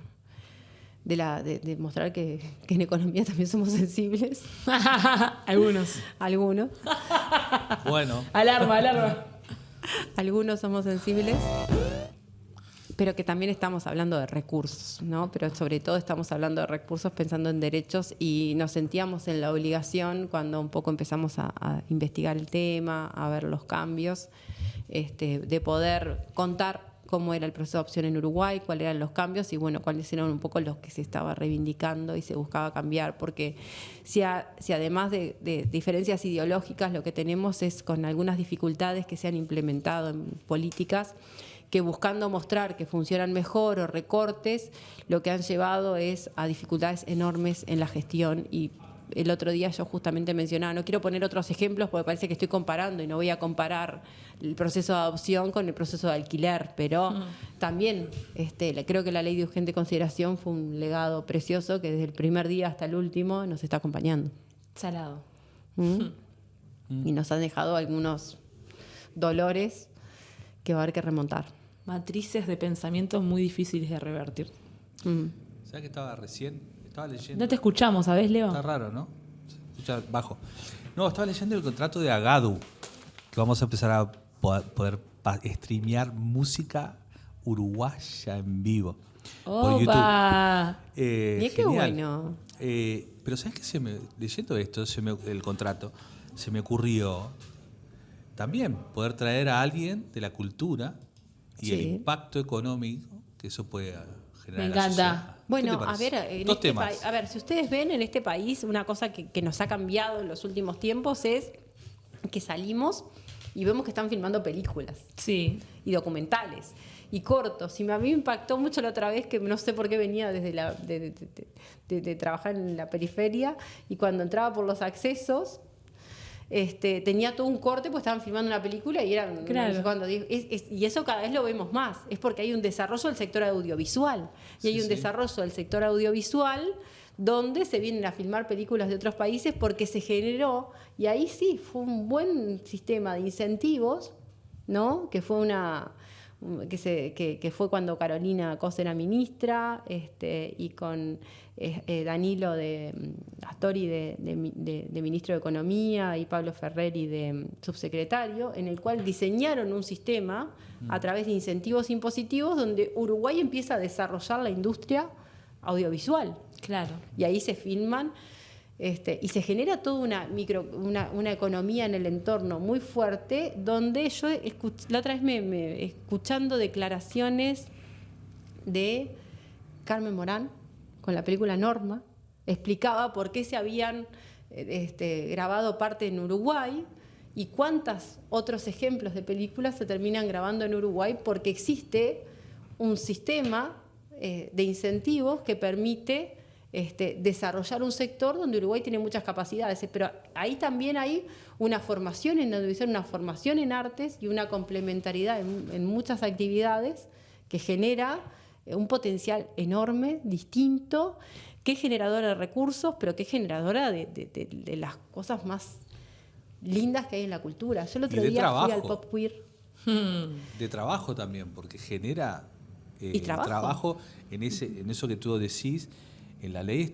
[SPEAKER 1] de mostrar que en economía también somos sensibles.
[SPEAKER 2] Algunos.
[SPEAKER 1] Bueno.
[SPEAKER 2] Alarma.
[SPEAKER 1] Algunos somos sensibles, pero que también estamos hablando de recursos, ¿no? Pero sobre todo estamos hablando de recursos pensando en derechos y nos sentíamos en la obligación cuando un poco empezamos a investigar el tema, a ver los cambios, de poder contar cómo era el proceso de adopción en Uruguay, cuáles eran los cambios y bueno, cuáles eran un poco los que se estaba reivindicando y se buscaba cambiar, porque si además de diferencias ideológicas lo que tenemos es con algunas dificultades que se han implementado en políticas que buscando mostrar que funcionan mejor o recortes, lo que han llevado es a dificultades enormes en la gestión. Y el otro día yo justamente mencionaba, no quiero poner otros ejemplos porque parece que estoy comparando y no voy a comparar el proceso de adopción con el proceso de alquiler, pero también creo que la ley de urgente consideración fue un legado precioso que desde el primer día hasta el último nos está acompañando.
[SPEAKER 2] Salado.
[SPEAKER 1] Y nos han dejado algunos dolores que va a haber que remontar.
[SPEAKER 2] Matrices de pensamiento muy difíciles de revertir.
[SPEAKER 3] ¿Sabes que estaba leyendo?
[SPEAKER 2] No te escuchamos, ¿sabes, Leo?
[SPEAKER 3] Está raro, ¿no? Se escucha bajo. No, estaba leyendo el contrato de Agadu, que vamos a empezar a poder streamear música uruguaya en vivo por YouTube.
[SPEAKER 1] Bien, qué bueno.
[SPEAKER 3] Pero ¿sabes qué? Leyendo esto, el contrato, se me ocurrió también poder traer a alguien de la cultura y el impacto económico que eso puede generar.
[SPEAKER 2] Me encanta.
[SPEAKER 1] Bueno, a ver, si ustedes ven en este país, una cosa que nos ha cambiado en los últimos tiempos es que salimos y vemos que están filmando películas.
[SPEAKER 2] Sí.
[SPEAKER 1] Y documentales. Y cortos. Y a mí me impactó mucho la otra vez que no sé por qué venía desde de trabajar en la periferia y cuando entraba por los accesos tenía todo un corte porque estaban filmando una película y eran
[SPEAKER 2] claro.
[SPEAKER 1] Y eso cada vez lo vemos más, es porque hay un desarrollo del sector audiovisual y hay un desarrollo del sector audiovisual donde se vienen a filmar películas de otros países porque se generó, y ahí sí fue un buen sistema de incentivos, ¿no? Que fue que fue cuando Carolina Cos era ministra, y con Danilo Astori de ministro de Economía y Pablo Ferreri de subsecretario, en el cual diseñaron un sistema a través de incentivos impositivos donde Uruguay empieza a desarrollar la industria audiovisual.
[SPEAKER 2] Claro. Y
[SPEAKER 1] ahí se filman. Y se genera toda una economía en el entorno muy fuerte, donde yo la otra vez escuchando declaraciones de Carmen Morán con la película Norma, explicaba por qué se habían grabado parte en Uruguay y cuántos otros ejemplos de películas se terminan grabando en Uruguay porque existe un sistema de incentivos que permite desarrollar un sector donde Uruguay tiene muchas capacidades, pero ahí también hay una formación en audiovisual, una formación en artes y una complementariedad en muchas actividades que genera un potencial enorme, distinto, que es generadora de recursos, pero que es generadora de las cosas más lindas que hay en la cultura. Yo el otro día fui al Pop Queer.
[SPEAKER 3] De trabajo también, porque genera trabajo en eso que tú decís. En la ley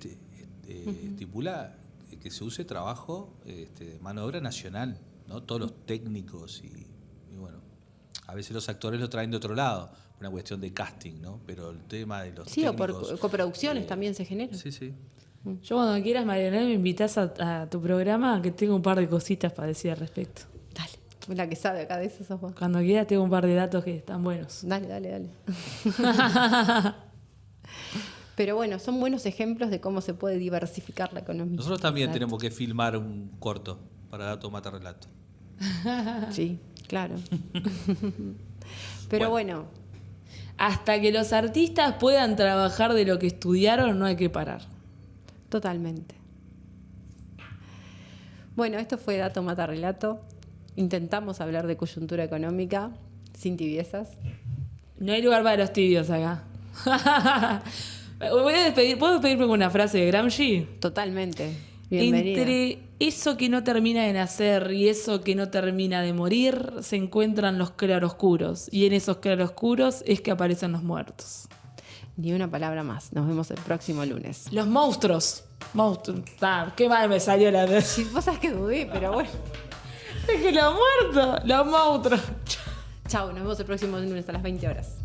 [SPEAKER 3] estipula que se use trabajo de mano de obra nacional, ¿no? Todos los técnicos y bueno, a veces los actores lo traen de otro lado, una cuestión de casting, ¿no? Pero el tema de los técnicos...
[SPEAKER 1] Sí, o por coproducciones también se generan.
[SPEAKER 3] Sí.
[SPEAKER 2] Yo cuando quieras, Mariana, me invitas a tu programa, que tengo un par de cositas para decir al respecto.
[SPEAKER 1] Dale, la que sabe acá de eso sos vos.
[SPEAKER 2] Cuando quieras tengo un par de datos que están buenos.
[SPEAKER 1] Dale. Pero bueno, son buenos ejemplos de cómo se puede diversificar la economía.
[SPEAKER 3] Nosotros también tenemos que filmar un corto para Dato Mata Relato.
[SPEAKER 1] Sí, claro. Pero bueno.
[SPEAKER 2] Hasta que los artistas puedan trabajar de lo que estudiaron, no hay que parar.
[SPEAKER 1] Totalmente. Bueno, esto fue Dato Mata Relato. Intentamos hablar de coyuntura económica sin tibiezas.
[SPEAKER 2] No hay lugar para los tibios acá. Voy a despedir. ¿Puedo despedirme con una frase de Gramsci?
[SPEAKER 1] Totalmente. Bienvenida.
[SPEAKER 2] Entre eso que no termina de nacer y eso que no termina de morir, se encuentran los claroscuros. Y en esos claroscuros es que aparecen los muertos.
[SPEAKER 1] Ni una palabra más. Nos vemos el próximo lunes.
[SPEAKER 2] Los monstruos. Qué mal me salió la vez.
[SPEAKER 1] Sí, vos sabés que dudé, pero bueno.
[SPEAKER 2] Es que los muertos, los monstruos.
[SPEAKER 1] Chau, nos vemos el próximo lunes a las 20 horas.